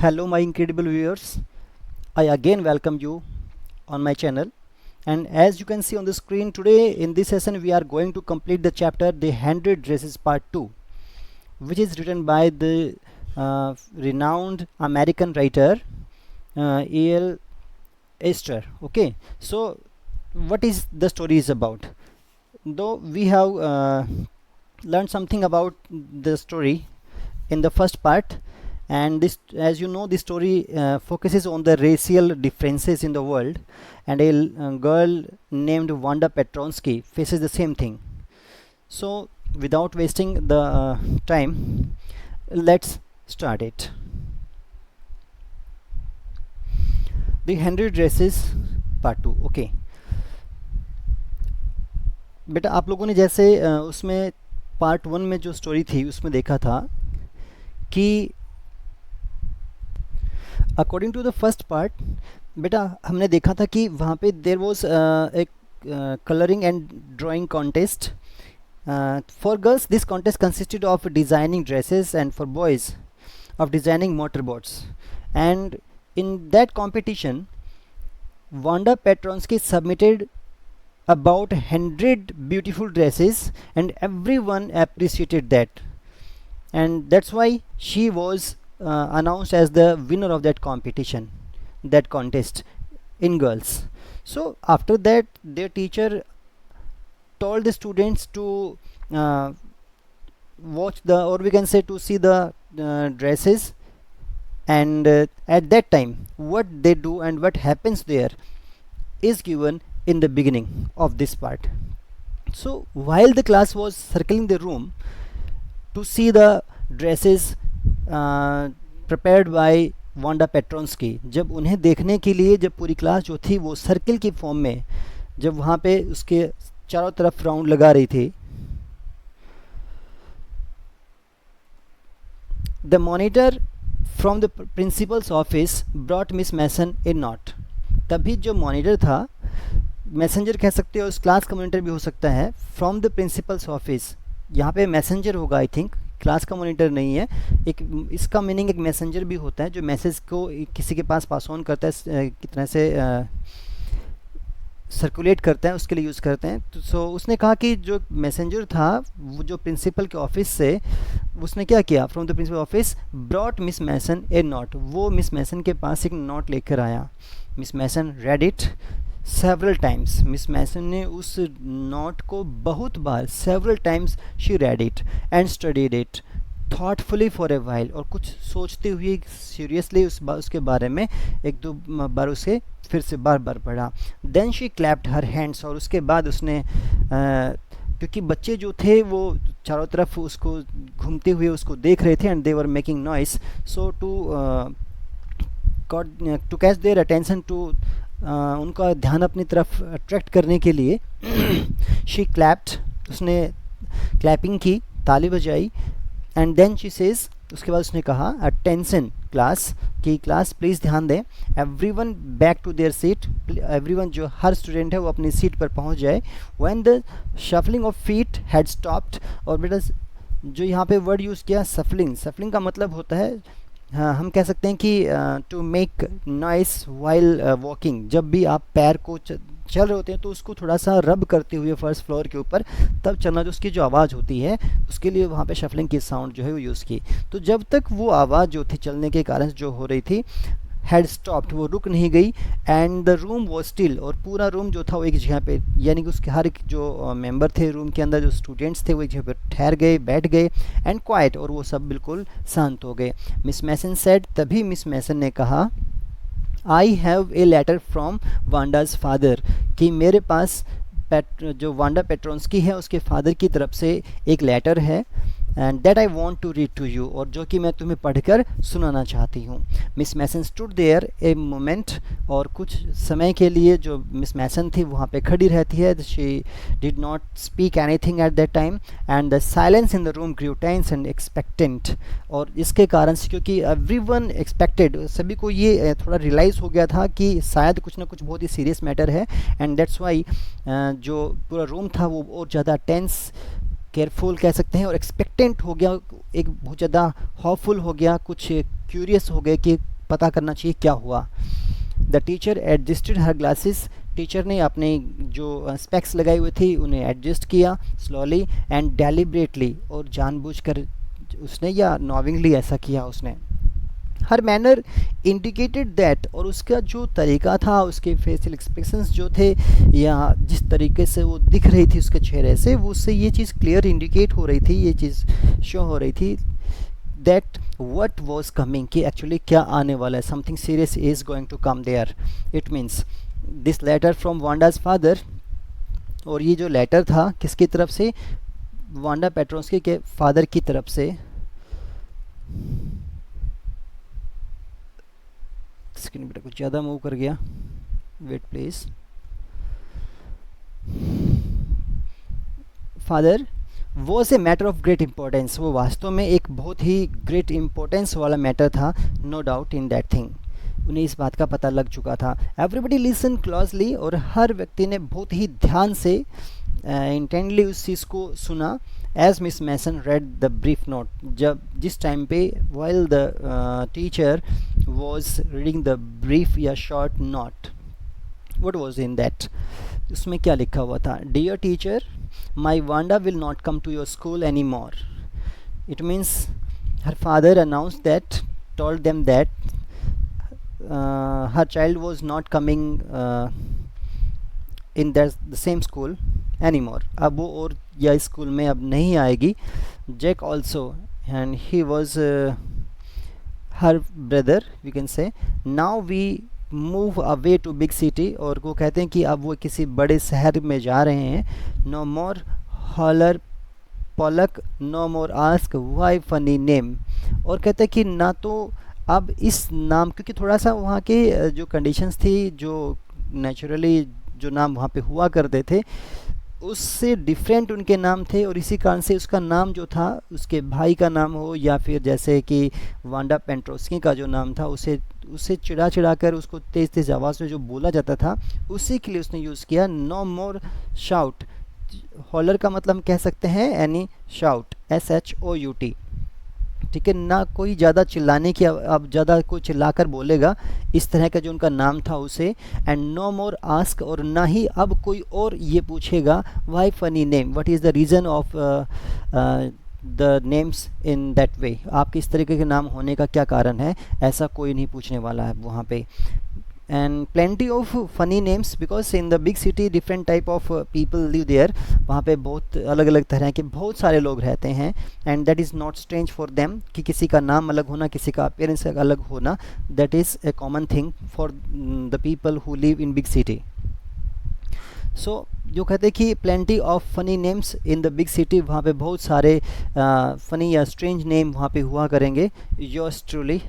Hello, my incredible viewers. I again welcome you on my channel. And as you can see on the screen today, in this session, we are going to complete the chapter The 100 Dresses Part 2, which is written by the renowned American writer A.L. Esther. Okay, so what is the story is about? Though we have learned something about the story in the first part, and this, as you know, the story focuses on the racial differences in the world, and a girl named Wanda Petronsky faces the same thing. So without wasting the time, let's start it. The 100 Dresses Part 2. Okay बेटा, आप लोगों ने जैसे उसमें part 1 में जो story थी उसमें देखा था कि according to the first part, बेटा हमने देखा था कि वहाँ पे देर वॉज एक colouring and drawing contest. For girls this contest consisted of designing dresses and for boys of designing motorboats. And in that competition, Wanda Petronsky submitted about 100 beautiful dresses, and everyone appreciated that, and that's why she was announced as the winner of that competition, that contest in girls. So after that, their teacher told the students to watch the, or we can say to see the dresses, and at that time what they do and what happens there is given in the beginning of this part. So while the class was circling the room to see the dresses prepared by Wanda Petronsky, जब उन्हें देखने के लिए जब पूरी class जो थी वो सर्किल की फॉर्म में जब वहाँ पे उसके चारों तरफ राउंड लगा रही थी, the monitor from the principal's office brought Miss Mason a note. तभी जो मॉनिटर था, मैसेंजर कह सकते हो, उस क्लास का मॉनिटर भी हो सकता है, फ्रॉम द प्रिंसिपल्स ऑफिस. यहाँ पे मैसेंजर होगा, आई थिंक क्लास का मॉनिटर नहीं है. एक इसका मीनिंग एक मैसेंजर भी होता है जो मैसेज को किसी के पास ऑन करता है, कितना से सर्कुलेट करते हैं, उसके लिए यूज़ करते हैं. तो सो उसने कहा कि जो मैसेंजर था वो जो प्रिंसिपल के ऑफिस से, उसने क्या किया, from the principal office brought Miss Mason a note. वो मिस मैसन के पास एक नोट लेकर आया. Miss Mason read it several times. Miss Mason ने उस नोट को बहुत बार, several times she read it and studied it thoughtfully for a while. और कुछ सोचते हुए सीरियसली उसके बारे में एक दो बार उसे फिर से बार बार पढ़ा. Then she clapped her hands. और उसके बाद उसने क्योंकि बच्चे जो थे वो चारों तरफ उसको घूमते हुए उसको देख रहे थे, and they were making noise, so to catch their attention, to उनका ध्यान अपनी तरफ अट्रैक्ट करने के लिए शी क्लैप्ड, उसने क्लैपिंग की, ताली बजाई. एंड देन शी सेज, उसके बाद उसने कहा, अटेंशन क्लास, कि क्लास प्लीज़ ध्यान दें, everyone back to their seat. Everyone, जो हर स्टूडेंट है वो अपनी सीट पर पहुंच जाए. When the shuffling of feet had stopped. और बेटा जो यहाँ पे वर्ड यूज़ किया सफलिंग, सफलिंग का मतलब होता है, हाँ हम कह सकते हैं कि to make noise while walking. जब भी आप पैर को चल रहे होते हैं तो उसको थोड़ा सा रब करते हुए फर्स्ट फ्लोर के ऊपर तब चलना, जो उसकी जो आवाज़ होती है उसके लिए वहाँ पे शफलिंग की साउंड जो है वो यूज़ की. तो जब तक वो आवाज़ जो थी चलने के कारण जो हो रही थी, हैड स्टॉप्ड, वो रुक नहीं गई. And the room was still. और पूरा रूम जो था वो एक जगह पे, यानी कि उसके हर एक जो मेंबर थे रूम के अंदर, जो स्टूडेंट्स थे वो एक जगह पर ठहर गए, बैठ गए, एंड क्वाइट, और वो सब बिल्कुल शांत हो गए. मिस मैसन सेड, तभी मिस मैसन ने कहा, I have a letter from Wanda's father, कि मेरे पास जो वांडा पेट्रोन्स्की है उसके फादर की तरफ से एक लेटर है, and that I want to read to you, और जो कि मैं तुम्हें पढ़कर सुनाना चाहती हूँ. Miss Mason stood there a moment. और कुछ समय के लिए जो मिस मैसन थी वहाँ पे खड़ी रहती है. She did not speak anything at that time, and the silence in the room grew tense and expectant. और इसके कारण से, क्योंकि एवरीवन एक्सपेक्टेड, सभी को ये थोड़ा रियलाइज़ हो गया था कि शायद कुछ ना कुछ बहुत ही सीरियस मैटर है, एंड दैट्स वाई जो पूरा रूम था वो और ज़्यादा टेंस केयरफुल कह सकते हैं, और एक्सपेक्टेंट हो गया, एक बहुत ज़्यादा होपफुल हो गया, कुछ क्यूरियस हो गए कि पता करना चाहिए क्या हुआ. The teacher adjusted her glasses. Teacher ने अपने जो स्पेक्स लगाई हुई थी उन्हें एडजस्ट किया स्लोली एंड डेलिब्रेटली, और जानबूझकर उसने या नॉविंगली ऐसा किया उसने. हर मैनर इंडिकेटेड दैट, और उसका जो तरीका था, उसके फेशियल एक्सप्रेशंस जो थे, या जिस तरीके से वो दिख रही थी उसके चेहरे से, वो उससे ये चीज़ क्लियर इंडिकेट हो रही थी, ये चीज़ शो हो रही थी दैट व्हाट वाज कमिंग, कि एक्चुअली क्या आने वाला है, something serious is going to come there. It means this letter from Wanda's father, और ये जो लेटर था किसकी तरफ से, वांडा पेट्रोस्की के फादर की तरफ से. स्क्रीन बेटा कुछ ज़्यादा मूव कर गया, wait please. Father was a matter of great importance, वो वास्तव में एक बहुत ही ग्रेट इंपॉर्टेंस वाला मैटर था, no doubt in that thing. उन्हें इस बात का पता लग चुका था. एवरीबडी लिसन क्लोजली, और हर व्यक्ति ने बहुत ही ध्यान से इंटेंडली उस चीज़ को सुना. As Miss Mason read the brief note, जब जिस टाइम पे while the teacher was reading the brief या short note, what was in that, उसमें क्या लिखा हुआ था. Dear teacher, my Wanda will not come to your school any more. It means her father announce that, told them that her child was not coming in the same school anymore. अब वो और या school में अब नहीं आएगी. Jack also, and he was her brother, we can say. Now we move away to big city, और वो कहते हैं कि अब वो किसी बड़े शहर में जा रहे हैं. No more holler Pollock, no more ask why funny name, और कहते हैं कि ना तो अब इस नाम, क्योंकि थोड़ा सा वहाँ के जो कंडीशंस थी, जो नेचुरली जो नाम वहाँ पे हुआ करते थे उससे डिफरेंट उनके नाम थे, और इसी कारण से उसका नाम जो था, उसके भाई का नाम हो या फिर जैसे कि वांडा पेट्रोस्की का जो नाम था, उसे चिढ़ा कर उसको तेज़ तेज़ आवाज़ में जो बोला जाता था, उसी के लिए उसने यूज़ किया नो मोर शाउट. हॉलर का मतलब हम कह सकते हैं एनी शाउट, SHOUT. ठीक है, ना कोई ज़्यादा चिल्लाने की, अब ज़्यादा कोई चिल्लाकर बोलेगा, इस तरह का जो उनका नाम था उसे. एंड नो मोर आस्क, और ना ही अब कोई और ये पूछेगा why funny name, what is the reason of the names in that way, आपके इस तरीके के नाम होने का क्या कारण है, ऐसा कोई नहीं पूछने वाला है वहाँ पे. And plenty of funny names, because in the big city different type of people live there, वहाँ पे बहुत अलग अलग तरह के बहुत सारे लोग रहते हैं. And that is not strange for them, कि किसी का नाम अलग होना, किसी का अपीयरेंस अलग होना, that is a common thing for the people who live in big city. So जो कहते हैं कि plenty of funny names in the big city, वहाँ पे बहुत सारे फ़नी या स्ट्रेंज नेम वहाँ पे हुआ करेंगे. योर्स ट्रूली,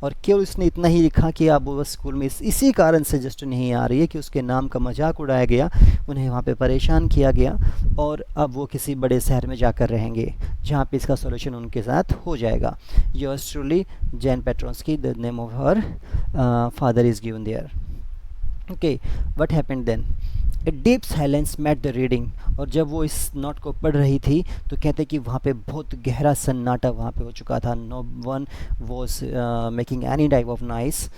और केवल उसने इतना ही लिखा कि अब वो स्कूल में इसी कारण से जस्ट नहीं आ रही है कि उसके नाम का मजाक उड़ाया गया, उन्हें वहाँ पे परेशान किया गया, और अब वो किसी बड़े शहर में जाकर रहेंगे जहाँ पे इसका सोल्यूशन उनके साथ हो जाएगा. Yours truly Jan Petrosky, the name of her father is given there. Okay, what happened then. A deep silence met the reading, और जब वो इस नोट को पढ़ रही थी तो कहते कि वहाँ पे बहुत गहरा सन्नाटा वहाँ पे हो चुका था. No one was making any type of noise.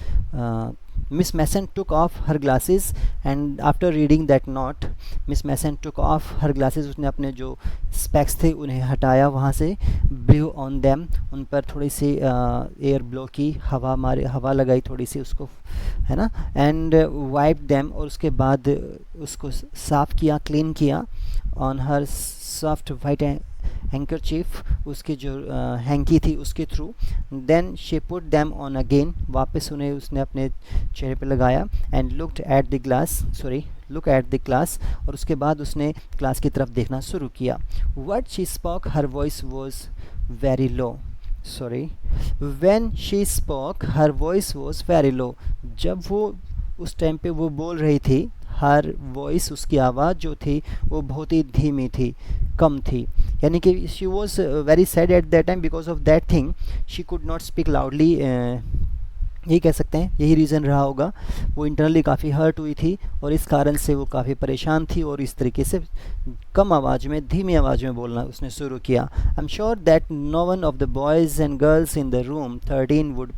Miss Mason took off her glasses, and after reading that note, Miss Mason took off her glasses. उसने अपने जो स्पेक्स थे उन्हें हटाया वहाँ से. blew on them, उन पर थोड़ी सी एयर ब्लो की, हवा लगाई थोड़ी सी उसको, है ना. and wiped them, और उसके बाद उसको साफ़ किया, क्लीन किया. on her soft white handkerchief, उसकी जो हैंकी थी उसके through. Then she put them on again, वापस उन्हें उसने अपने चेहरे पे लगाया. And look at the class, और उसके बाद उसने क्लास की तरफ देखना शुरू किया. What she spoke her voice was very low. When she spoke her voice was very low, जब वो उस टाइम पे वो बोल रही थी, हर वॉइस, उसकी आवाज़ जो थी वो बहुत ही धीमी थी, कम थी. यानी कि she was very sad at that time because of that thing. She could not speak loudly यही कह सकते हैं, यही रीज़न रहा होगा। वो इंटरनली काफ़ी हर्ट हुई थी और इस कारण से वो काफ़ी परेशान थी और इस तरीके से कम आवाज़ में, धीमी आवाज़ में बोलना उसने शुरू किया। I am sure that no one of the boys and girls in the room 13 would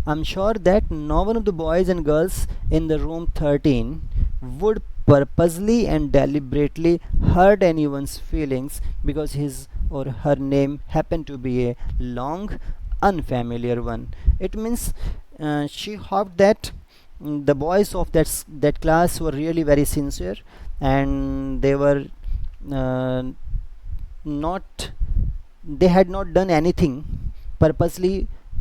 I'm sure that no one of the boys and girls in the room 13 would purposely and deliberately hurt anyone's feelings because his or her name happened to be a long, unfamiliar one. It means she hoped that the boys of that class were really very sincere, and they were uh, not they had not done anything purposely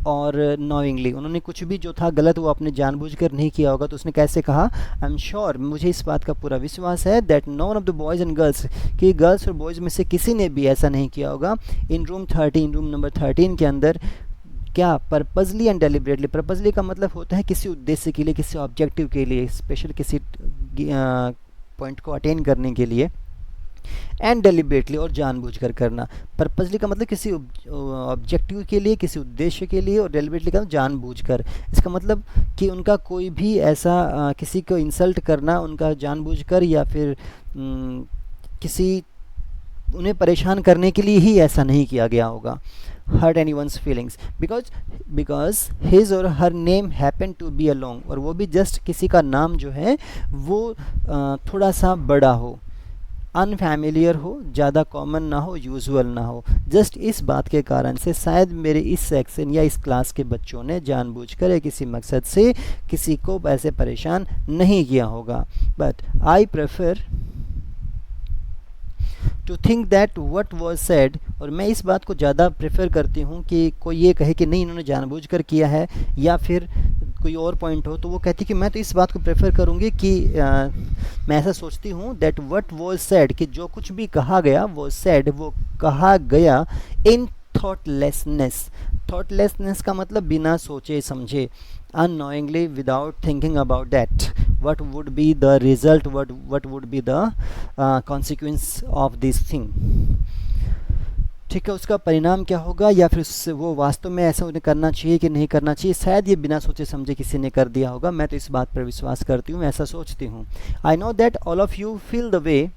और knowingly. उन्होंने कुछ भी जो था गलत वो अपने जानबूझकर नहीं किया होगा। तो उसने कैसे कहा, आई एम श्योर, मुझे इस बात का पूरा विश्वास है, that no one of the boys and girls, कि गर्ल्स और बॉयज़ में से किसी ने भी ऐसा नहीं किया होगा इन रूम 13, रूम नंबर 13 के अंदर। क्या, पर्पजली एंड डेलिबरेटली। पर्पजली का मतलब होता है किसी उद्देश्य के लिए, किसी ऑब्जेक्टिव के लिए, स्पेशल किसी पॉइंट को अटेन करने के लिए, एंड डेलिबरेटली और जानबूझकर करना। पर्पजली का मतलब किसी ऑब्जेक्टिव के लिए, किसी उद्देश्य के लिए, और डेलिबरेटली का जानबूझकर। इसका मतलब कि उनका कोई भी ऐसा किसी को इंसल्ट करना उनका जानबूझकर या फिर किसी उन्हें परेशान करने के लिए ही ऐसा नहीं किया गया होगा। Hurt anyone's feelings because his और her name happen to be a long, और वो भी जस्ट किसी का नाम जो है वो थोड़ा सा बड़ा हो, अनफैमिलियर हो, ज़्यादा कॉमन ना हो, यूजुअल ना हो। जस्ट इस बात के कारण से शायद मेरे इस सेक्शन या इस क्लास के बच्चों ने जानबूझकर या किसी मकसद से किसी को ऐसे परेशान नहीं किया होगा। But I prefer to think that what was said, और मैं इस बात को ज़्यादा प्रेफर करती हूँ कि कोई ये कहे कि नहीं इन्होंने जानबूझकर किया है, या फिर कोई और पॉइंट हो तो वो कहती कि मैं तो इस बात को प्रेफर करूँगी कि मैं ऐसा सोचती हूँ दैट वट वॉज सेड, कि जो कुछ भी कहा गया वो सेड, वो कहा गया इन थॉटलेसनेस। थॉटलेसनेस का मतलब बिना सोचे समझे, unknowingly, without thinking about that what would be the result, what would be the consequence of this thing। ठीक है, उसका परिणाम क्या होगा, या फिर उससे वो वास्तव में ऐसा उन्हें करना चाहिए कि नहीं करना चाहिए, शायद ये बिना सोचे समझे किसी ने कर दिया होगा। मैं तो इस बात पर विश्वास करती हूँ, मैं ऐसा सोचती हूँ। I know that all of you feel the way,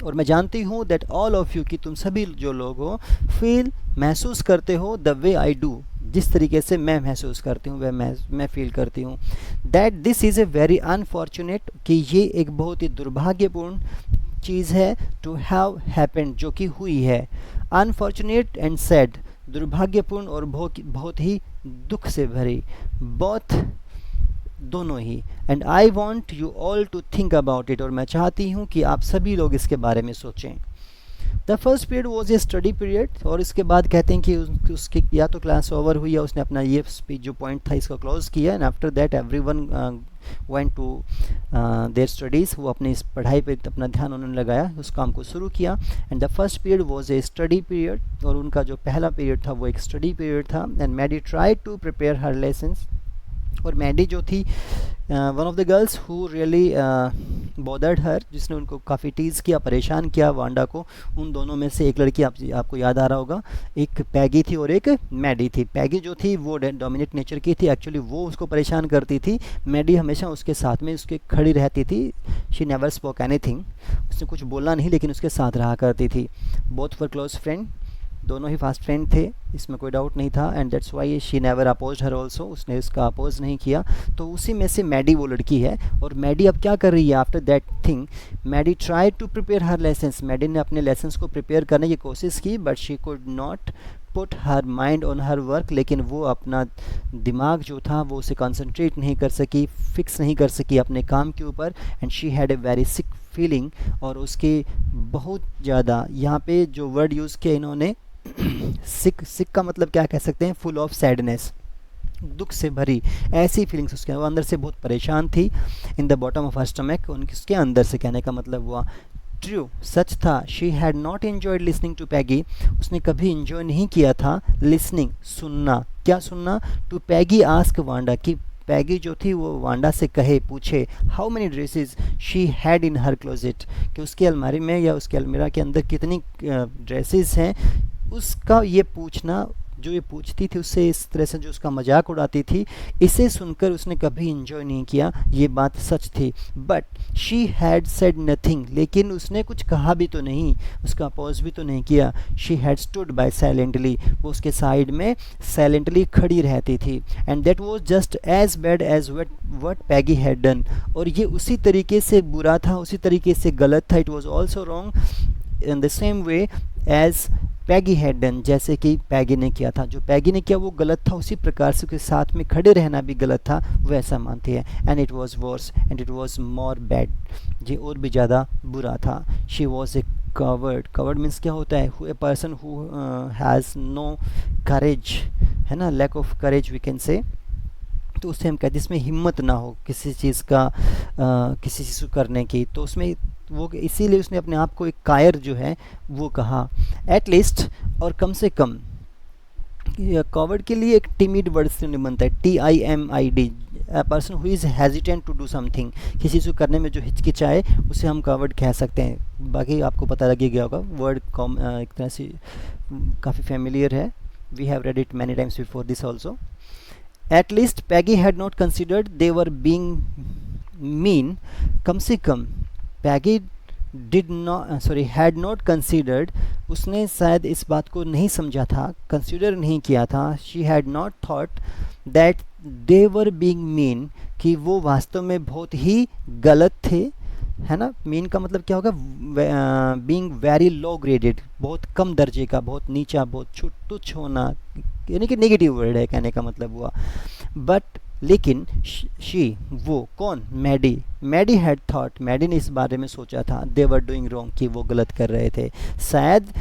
और मैं जानती हूँ दैट ऑल ऑफ़ यू, कि तुम सभी जो लोग हो, फील महसूस करते हो, द वे आई डू, जिस तरीके से मैं महसूस करती हूँ वह मैं फील करती हूँ। That this is a very unfortunate, कि ये एक बहुत ही दुर्भाग्यपूर्ण चीज़ है, टू हैव हैपेंड, जो कि हुई है। अनफॉर्चुनेट एंड सैड, दुर्भाग्यपूर्ण और बहुत ही दुख से भरी, बोथ, दोनों ही। And I want you all to think about it, और मैं चाहती हूँ कि आप सभी लोग इसके बारे में सोचें। The first period was a study period, और इसके बाद कहते हैं कि उसकी या तो क्लास ओवर हुई या उसने अपना ये स्पीच जो पॉइंट था इसको क्लोज किया। And after that everyone went to their studies, वो अपनी इस पढ़ाई पे अपना ध्यान उन्होंने लगाया, उस काम को शुरू किया। And the first period was a study period, और उनका जो पहला पीरियड था वो एक स्टडी पीरियड था। And Maddie try to prepare her lessons, और मैडी जो थी one of the girls who really bothered her, जिसने उनको काफ़ी टीज़ किया, परेशान किया वांडा को। उन दोनों में से एक लड़की आपको याद आ रहा होगा, एक पैगी थी और एक मैडी थी। पैगी जो थी वो डोमिनेट नेचर की थी, एक्चुअली वो उसको परेशान करती थी। मैडी हमेशा उसके साथ में उसके खड़ी रहती थी, शी नेवर स्पोक एनीथिंग, उसने कुछ बोला नहीं लेकिन उसके साथ रहा करती थी। बोथ वर क्लोज फ्रेंड, दोनों ही फास्ट फ्रेंड थे, इसमें कोई डाउट नहीं था। And that's why she never oppose her also, उसने उसका अपोज नहीं किया। तो उसी में से मैडी वो लड़की है। और मैडी अब क्या कर रही है, after that thing Maddie try to prepare her lessons, Maddie ने अपने लेसन्स को प्रिपेयर करने की कोशिश की, but she could not put her mind on her work, लेकिन वो अपना दिमाग जो था वो उसे कंसंट्रेट नहीं कर सकी, फिक्स नहीं कर सकी अपने काम के ऊपर। And she had a very sick feeling, और उसके बहुत ज़्यादा, यहाँ पे जो वर्ड यूज़ किया इन्होंने, सिक, सिक का मतलब क्या कह सकते हैं, फुल ऑफ सैडनेस, दुख से भरी ऐसी फीलिंग्स उसके, वो अंदर से बहुत परेशान थी। In the bottom of her stomach, उसके अंदर से, कहने का मतलब हुआ ट्रू, सच था। She had not enjoyed listening to Peggy, उसने कभी इंजॉय नहीं किया था लिसनिंग, सुनना। क्या सुनना, टू पैगी आस्क वांडा, की पैगी जो थी वो वांडा से कहे, पूछे, how many dresses she had in her closet, कि उसकी अलमारी में या उसके अलमीरा के अंदर कितनी ड्रेसेस हैं, उसका ये पूछना जो ये पूछती थी उससे इस तरह से जो उसका मजाक उड़ाती थी, इसे सुनकर उसने कभी इंजॉय नहीं किया, ये बात सच थी। But she had said nothing, लेकिन उसने कुछ कहा भी तो नहीं, उसका अपोज भी तो नहीं किया। She had stood by silently, वो उसके साइड में साइलेंटली खड़ी रहती थी। And that was just as bad as what Peggy had done, और ये उसी तरीके से बुरा था, उसी तरीके से गलत था। It was also wrong in the same way as Peggy had done, जैसे कि पैगी ने किया था। जो पैगी ने किया वो गलत था, उसी प्रकार से उसके साथ में खड़े रहना भी गलत था, वो ऐसा मानती है। And it was worse and it was more bad, ये और भी ज़्यादा बुरा था। She was a coward, coward means क्या होता है, a person who has no courage, है ना, lack of courage we can say. तो उससे हम कहते हैं जिसमें हिम्मत ना हो किसी चीज़ का, किसी चीज़ को करने की, तो उसमें वो, इसीलिए उसने अपने आप को एक कायर जो है वो कहा। एट लीस्ट, और कम से कम, कॉवर्ड के लिए एक टिमिड वर्ड से बनता है, TIMID, a person who is hesitant to do something, किसी चीज़ को करने में जो हिचकिचाए उसे हम कॉवर्ड कह सकते हैं। बाकी आपको पता लग ही गया होगा, वर्ड एक तरह से काफ़ी फेमिलियर है, we have read it many times before this also. At least Peggy had not considered they were being mean. कम से कम Peggy had not considered, उसने शायद इस बात को नहीं समझा था, कंसिडर नहीं किया था। She had not thought that they were being mean, कि वो वास्तव में बहुत ही गलत थे, है ना। मीन का मतलब क्या होगा, बीइंग वेरी लो ग्रेडेड, बहुत कम दर्जे का, बहुत नीचा, बहुत तुच्छ होना, यानी कि नेगेटिव वर्ड है कहने का मतलब हुआ। बट लेकिन शी, वो कौन, मैडी हैड थॉट, मैडी ने इस बारे में सोचा था, दे वर डूइंग रॉन्ग, कि वो गलत कर रहे थे। शायद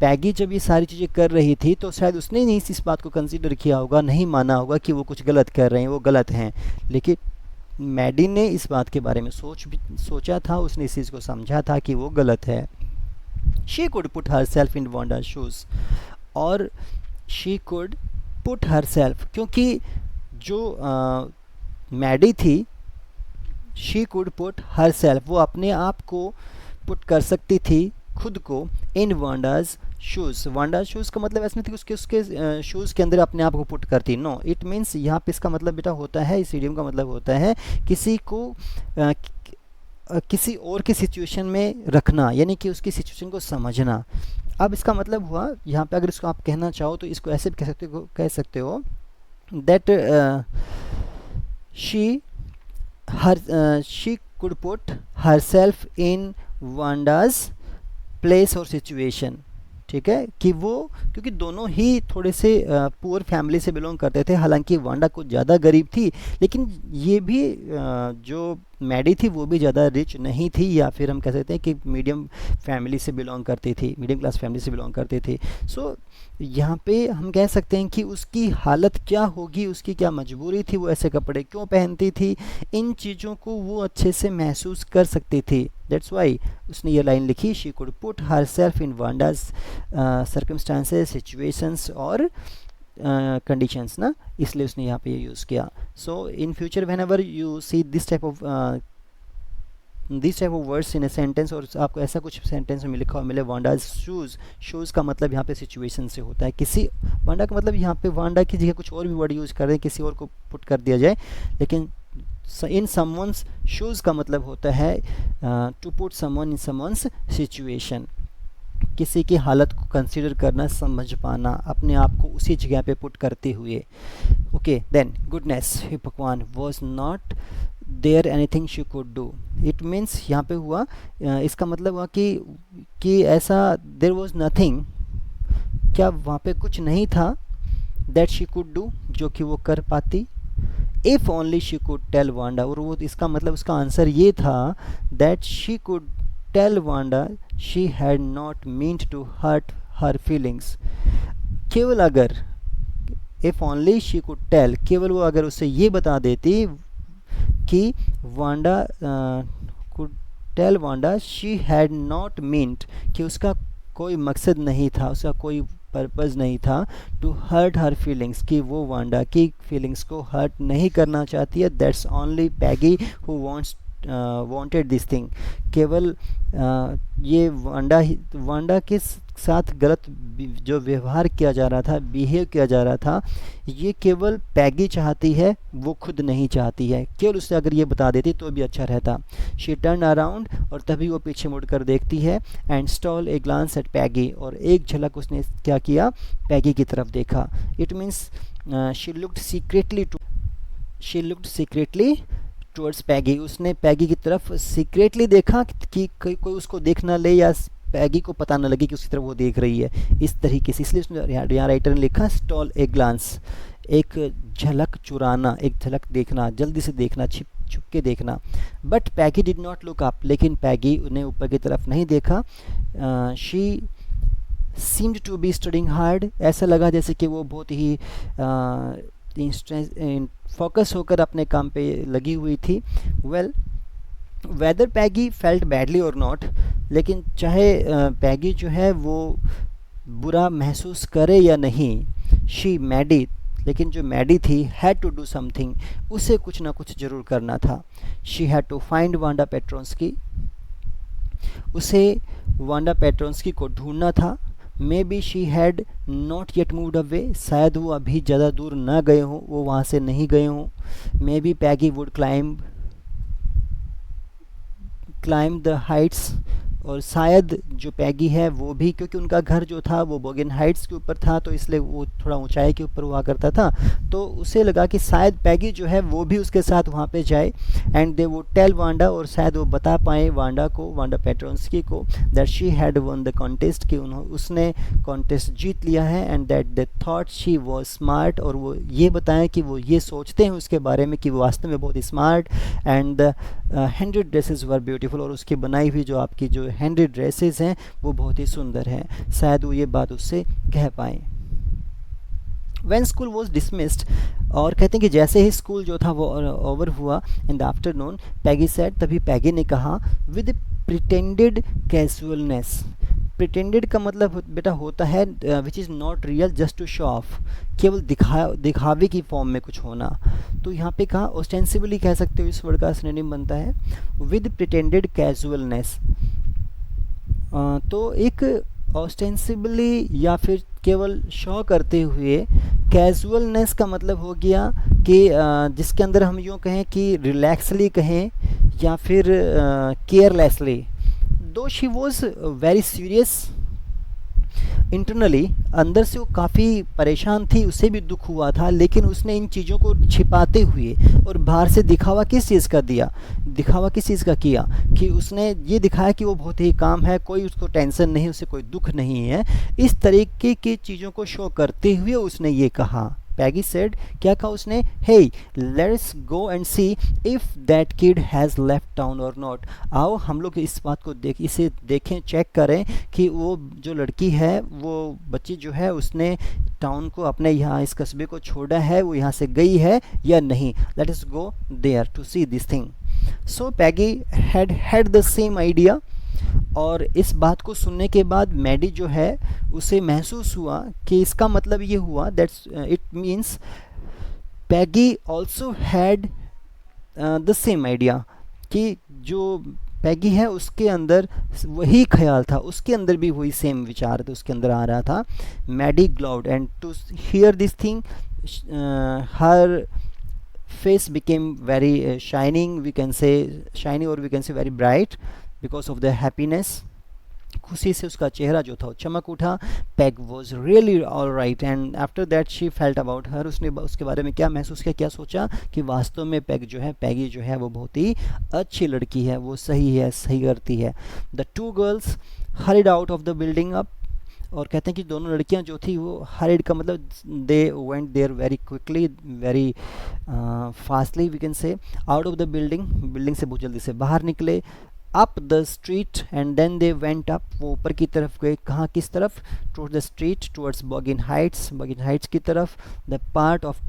पैगी जब ये सारी चीज़ें कर रही थी तो शायद उसने नहीं इस बात को कंसीडर किया होगा, नहीं माना होगा कि वो कुछ गलत कर रहे हैं, वो गलत हैं। लेकिन मैडी ने इस बात के बारे में सोचा था, उसने इस चीज़ को समझा था कि वो गलत है। She could put herself in Wanda's shoes, और she could put herself, क्योंकि जो मैडी थी, she could put herself, वो अपने आप को पुट कर सकती थी, खुद को, इन वांडा's शूज़। वांडा शूज़ का मतलब ऐसा नहीं था कि उसके शूज़ के अंदर अपने आप को पुट करती, नो, इट मीन्स यहाँ पे इसका मतलब बेटा होता है, इस इडियम का मतलब होता है किसी को किसी और की सिचुएशन में रखना, यानी कि उसकी सिचुएशन को समझना। अब इसका मतलब हुआ यहाँ पे, अगर इसको आप कहना चाहो तो इसको ऐसे भी कह सकते हो that she could put herself in Wanda's place और सिचुएशन, ठीक है, कि वो, क्योंकि दोनों ही थोड़े से पुअर फैमिली से बिलोंग करते थे। हालांकि वांडा कुछ ज़्यादा गरीब थी, लेकिन ये भी जो मैडी थी वो भी ज़्यादा रिच नहीं थी, या फिर हम कह सकते हैं कि मीडियम फैमिली से बिलोंग करती थी, मीडियम क्लास फैमिली से बिलोंग करती थी। सो यहाँ पे हम कह सकते हैं कि उसकी हालत क्या होगी, उसकी क्या मजबूरी थी, वो ऐसे कपड़े क्यों पहनती थी, इन चीज़ों को वो अच्छे से महसूस कर सकती थी। दैट्स वाई उसने ये लाइन लिखी, she could put herself in Wanda's circumstances, situations और कंडीशंस ना, इसलिए उसने यहाँ पे ये यूज़ किया। So in future whenever you see this type of words in a sentence, और आपको ऐसा कुछ सेंटेंस में लिखा हुआ मिले वांडा's शूज़, शूज़ का मतलब यहाँ पे सिचुएशन से होता है। किसी वांडा का मतलब यहाँ पे वांडा की जगह कुछ और भी वर्ड यूज़ कर रहे हैं, किसी और को पुट कर दिया जाए, लेकिन इन समवन्स शूज़ का मतलब होता है to put someone in someone's situation, किसी की हालत को कंसीडर करना, समझ पाना, अपने आप को उसी जगह पे पुट करते हुए। ओके, देन गुडनेस, हे भगवान, was not there anything she could do, it means यहाँ पे हुआ, इसका मतलब हुआ कि ऐसा, देयर वॉज नथिंग, क्या वहाँ पे कुछ नहीं था, दैट शी कुड डू, जो कि वो कर पाती, if only she could tell Wanda, और वो इसका मतलब उसका आंसर ये था that she could tell Wanda she had not meant to hurt her feelings. केवल अगर, if only she could tell, केवल वो अगर उसे ये बता देती कि Wanda could tell Wanda she had not meant, कि उसका कोई मकसद नहीं था, उसका कोई पर्पज़ नहीं था, टू हर्ट हर फीलिंग्स, कि वो वांडा की फीलिंग्स को हर्ट नहीं करना चाहती है। That's only Peggy who wants wanted this thing. केवल ये वांडा के साथ गलत जो व्यवहार किया जा रहा था, बिहेव किया जा रहा था, ये केवल पैगी चाहती है, वो खुद नहीं चाहती है। केवल उसे अगर ये बता देती तो भी अच्छा रहता। शी टर्न अराउंड, और तभी वो पीछे मुड़कर देखती है, and stole a glance at Peggy, और एक झलक उसने क्या किया, पैगी की तरफ देखा। It means she looked secretly towards Peggy. उसने पैगी की तरफ सीक्रेटली देखा कि कोई उसको देख ना ले, या पैगी को पता न लगे कि उसकी तरफ वो देख रही है, इस तरीके से। इसलिए उसने यहाँ राइटर ने लिखा स्टॉल ए ग्लांस, एक झलक चुराना, एक झलक देखना, जल्दी से देखना, छुप के देखना। But Peggy did not look up, लेकिन पैगी उन्हें ऊपर की तरफ नहीं देखा। She seemed to be studying hard, ऐसा लगा जैसे कि वो बहुत ही फोकस होकर अपने काम पे लगी हुई थी। वेल, वेदर पैगी फेल्ट बैडली और नॉट, लेकिन चाहे पैगी जो है वो बुरा महसूस करे या नहीं, शी मैडी, लेकिन जो मैडी थी, हैड टू डू समथिंग, उसे कुछ ना कुछ ज़रूर करना था। She had to find Wanda Petronski, उसे वांडा पेट्रोन्स्की को ढूंढना था। Maybe she had not yet moved away, शायद वो अभी ज़्यादा दूर ना गए हों, वो वहाँ से नहीं गए हों। May be Peggy would climb the Heights, और शायद जो पैगी है वो भी, क्योंकि उनका घर जो था वो बोगन हाइट्स के ऊपर था, तो इसलिए वो थोड़ा ऊंचाई के ऊपर हुआ करता था, तो उसे लगा कि शायद पैगी जो है वो भी उसके साथ वहाँ पे जाए। And they would tell Wanda, और शायद वो बता पाए वांडा पेट्रोन्स्की को, that she had won the contest, कि उसने कॉन्टेस्ट जीत लिया है। And that they thought she was smart, और वो ये बताएं कि वो ये सोचते हैं उसके बारे में कि वो वास्तव में बहुत smart. And the handed dresses were beautiful, और उसकी बनाई हुई जो आपकी जो हैंडेड ड्रेसेस हैं वो बहुत ही सुंदर हैं। शायद वो ये बात उससे कह पाएँ। When school was dismissed, और कहते हैं कि जैसे ही स्कूल जो था वो ओवर हुआ, in the afternoon, Peggy said, तभी पैगी ने कहा, विद प्रिटेंडेड कैजुअलनेस। प्रिटेंडेड का मतलब बेटा होता है which is not real, just to show off, केवल दिखावे की फॉर्म में कुछ होना। तो यहाँ पे कहा ऑस्टेंसिबली कह सकते हो, इस वर्ड का सिनोनिम बनता है विद प्रिटेंडेड कैजुअलनेस। तो एक ऑस्टेंसिबली या फिर केवल शो करते हुए, कैजुअलनेस का मतलब हो गया कि जिसके अंदर हम यूँ कहें कि रिलैक्सली कहें या फिर केयरलेसली। दो she was very serious internally, अंदर से वो काफ़ी परेशान थी, उसे भी दुख हुआ था, लेकिन उसने इन चीज़ों को छिपाते हुए और बाहर से दिखावा किस चीज़ का किया कि उसने ये दिखाया कि वो बहुत ही काम है, कोई उसको टेंशन नहीं, उसे कोई दुख नहीं है। इस तरीके की चीज़ों को शो करते हुए उसने ये कहा। पैगी सेड, क्या कहा उसने, hey let's go and see if that kid has left town और नॉट। आओ हम लोग इस बात को इसे देखें, चेक करें कि वो जो लड़की है, वो बच्ची जो है, उसने टाउन को, अपने यहाँ इस कस्बे को छोड़ा है, वो यहाँ से गई है या नहीं। Let us go there to see this thing. So Peggy had the same idea, और इस बात को सुनने के बाद मैडी जो है उसे महसूस हुआ कि इसका मतलब ये हुआ that's it means Peggy also had the same idea, कि जो पैगी है उसके अंदर वही ख्याल था, उसके अंदर भी वही सेम विचार तो उसके अंदर आ रहा था। Maddie glowed, and to hear this thing her face became very shining, we can say shiny, or we can say very bright because of the happiness. खुशी से उसका चेहरा जो था वो चमक उठा। Peg was really all right, and after that she felt about her, उसने उसके बारे में क्या महसूस किया, क्या सोचा कि वास्तव में पैगी जो है वो बहुत ही अच्छी लड़की है, वो सही करती है। The two girls horrid out of the building up, और कहते हैं कि दोनों लड़कियां जो थी वो हरिड का मतलब they went there very quickly, very fastly, we can say, out of the building से बहुत जल्दी से बाहर निकले। Up the street, and then they went up, वो ऊपर की तरफ गए, कहाँ किस तरफ, towards the street, towards Boggin Heights की तरफ। द पार्ट ऑफ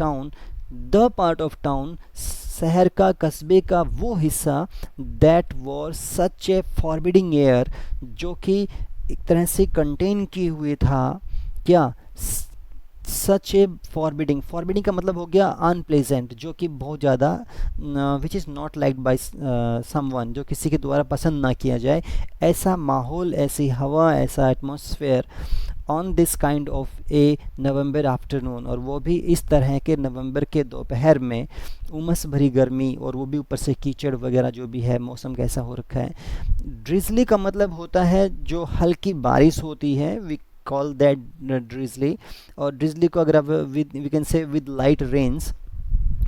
टाउन, शहर का, कस्बे का वो हिस्सा, that was such A forbidding air, जो कि एक तरह से कंटेन किए हुए था, क्या, सच ए फॉरबिडिंग, फॉरबिडिंग का मतलब हो गया अनप्लेजेंट, जो कि बहुत ज़्यादा, विच is not liked by someone, जो किसी के द्वारा पसंद ना किया जाए, ऐसा माहौल, ऐसी हवा, ऐसा atmosphere on this kind of A November afternoon, और वो भी इस तरह के नवंबर के दोपहर में, उमस भरी गर्मी, और वो भी ऊपर से कीचड़ वगैरह जो भी है, मौसम कैसा हो रखा है। ड्रिजली का मतलब होता है जो हल्की बारिश होती है, वी कॉल दैट ड्रिजली। और ड्रिजली को अगर आप with we can say with light rains,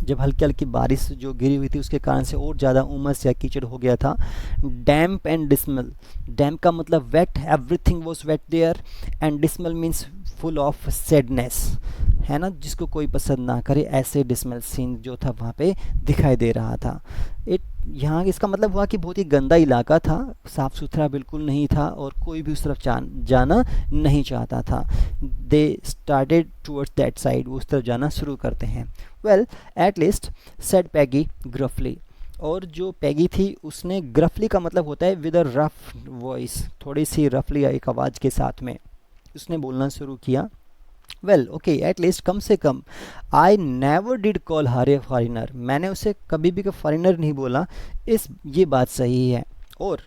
जब हल्की हल्की बारिश जो गिरी हुई थी उसके कारण से और ज़्यादा उमस या कीचड़ हो गया था। डैम्प एंड डिस्मल, डैम्प का मतलब wet, everything was wet there, and dismal means full of sadness, है ना, जिसको कोई पसंद ना करे, ऐसे डिस्मल सीन जो था वहाँ पे दिखाई दे रहा था। इट यहाँ इसका मतलब हुआ कि बहुत ही गंदा इलाका था, साफ़ सुथरा बिल्कुल नहीं था, और कोई भी उस तरफ जाना नहीं चाहता था। They started towards that side, वो उस तरफ जाना शुरू करते हैं। वेल एट लीस्ट सेड पैगी ग्रफली, और जो पैगी थी उसने, ग्रफली का मतलब होता है विद अ रफ वॉइस, थोड़ी सी रफली एक आवाज़ के साथ में उसने बोलना शुरू किया। वेल ओके, एट लीस्ट कम से कम I never did call her a foreigner, मैंने उसे कभी भी फॉरेनर नहीं बोला, ये बात सही है। और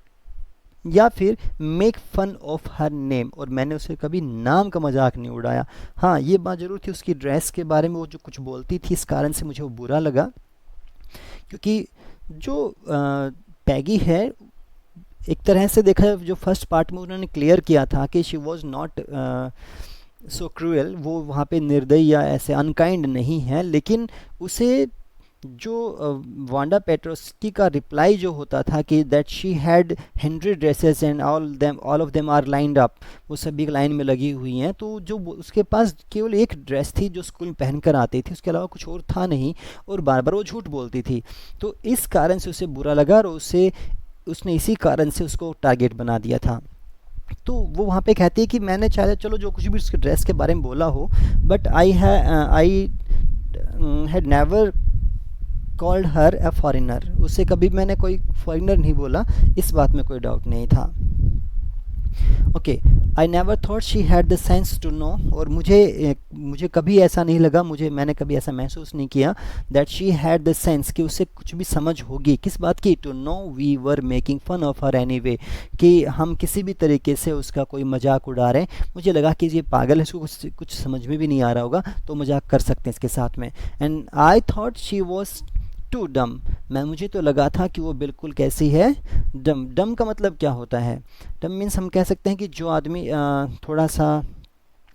या फिर make fun of her name, और मैंने उसे कभी नाम का मजाक नहीं उड़ाया। हाँ, ये बात ज़रूर थी, उसकी ड्रेस के बारे में वो जो कुछ बोलती थी, इस कारण से मुझे वो बुरा लगा, क्योंकि जो पैगी है, एक तरह से देखा, जो फर्स्ट पार्ट में उन्होंने क्लियर किया था कि she was not so cruel, वो वहाँ पे निर्दयी या ऐसे अनकाइंड नहीं है, लेकिन उसे जो वांडा पेट्रोस्की का रिप्लाई जो होता था कि that she had 100 dresses and all of them are lined up, वो सभी लाइन में लगी हुई हैं, तो जो उसके पास केवल एक ड्रेस थी जो स्कूल में पहन कर आती थी, उसके अलावा कुछ और था नहीं, और बार बार वो झूठ बोलती थी। तो इस कारण से उसे बुरा लगा, और उसने इसी कारण से उसको टारगेट बना दिया था। तो वो वहाँ पे कहती है कि मैंने चाहे चलो जो कुछ भी उसके ड्रेस के बारे में बोला हो, but I had never called her a foreigner, उससे कभी मैंने कोई फॉरेनर नहीं बोला, इस बात में कोई डाउट नहीं था। Okay, I never thought she had the sense to know, और मुझे कभी ऐसा नहीं लगा, मैंने कभी ऐसा महसूस नहीं किया that she had the sense, कि उसे कुछ भी समझ होगी, किस बात की, to know we were making fun of her anyway, कि हम किसी भी तरीके से उसका कोई मजाक उड़ा रहे हैं। मुझे लगा कि ये पागल है, इसको कुछ समझ में भी नहीं आ रहा होगा, तो मजाक कर सकते हैं इसके साथ में। And I thought she was too dumb, मुझे तो लगा था कि वो बिल्कुल कैसी है, डम। डम का मतलब क्या होता है? डम मीन्स हम कह सकते हैं कि जो आदमी थोड़ा सा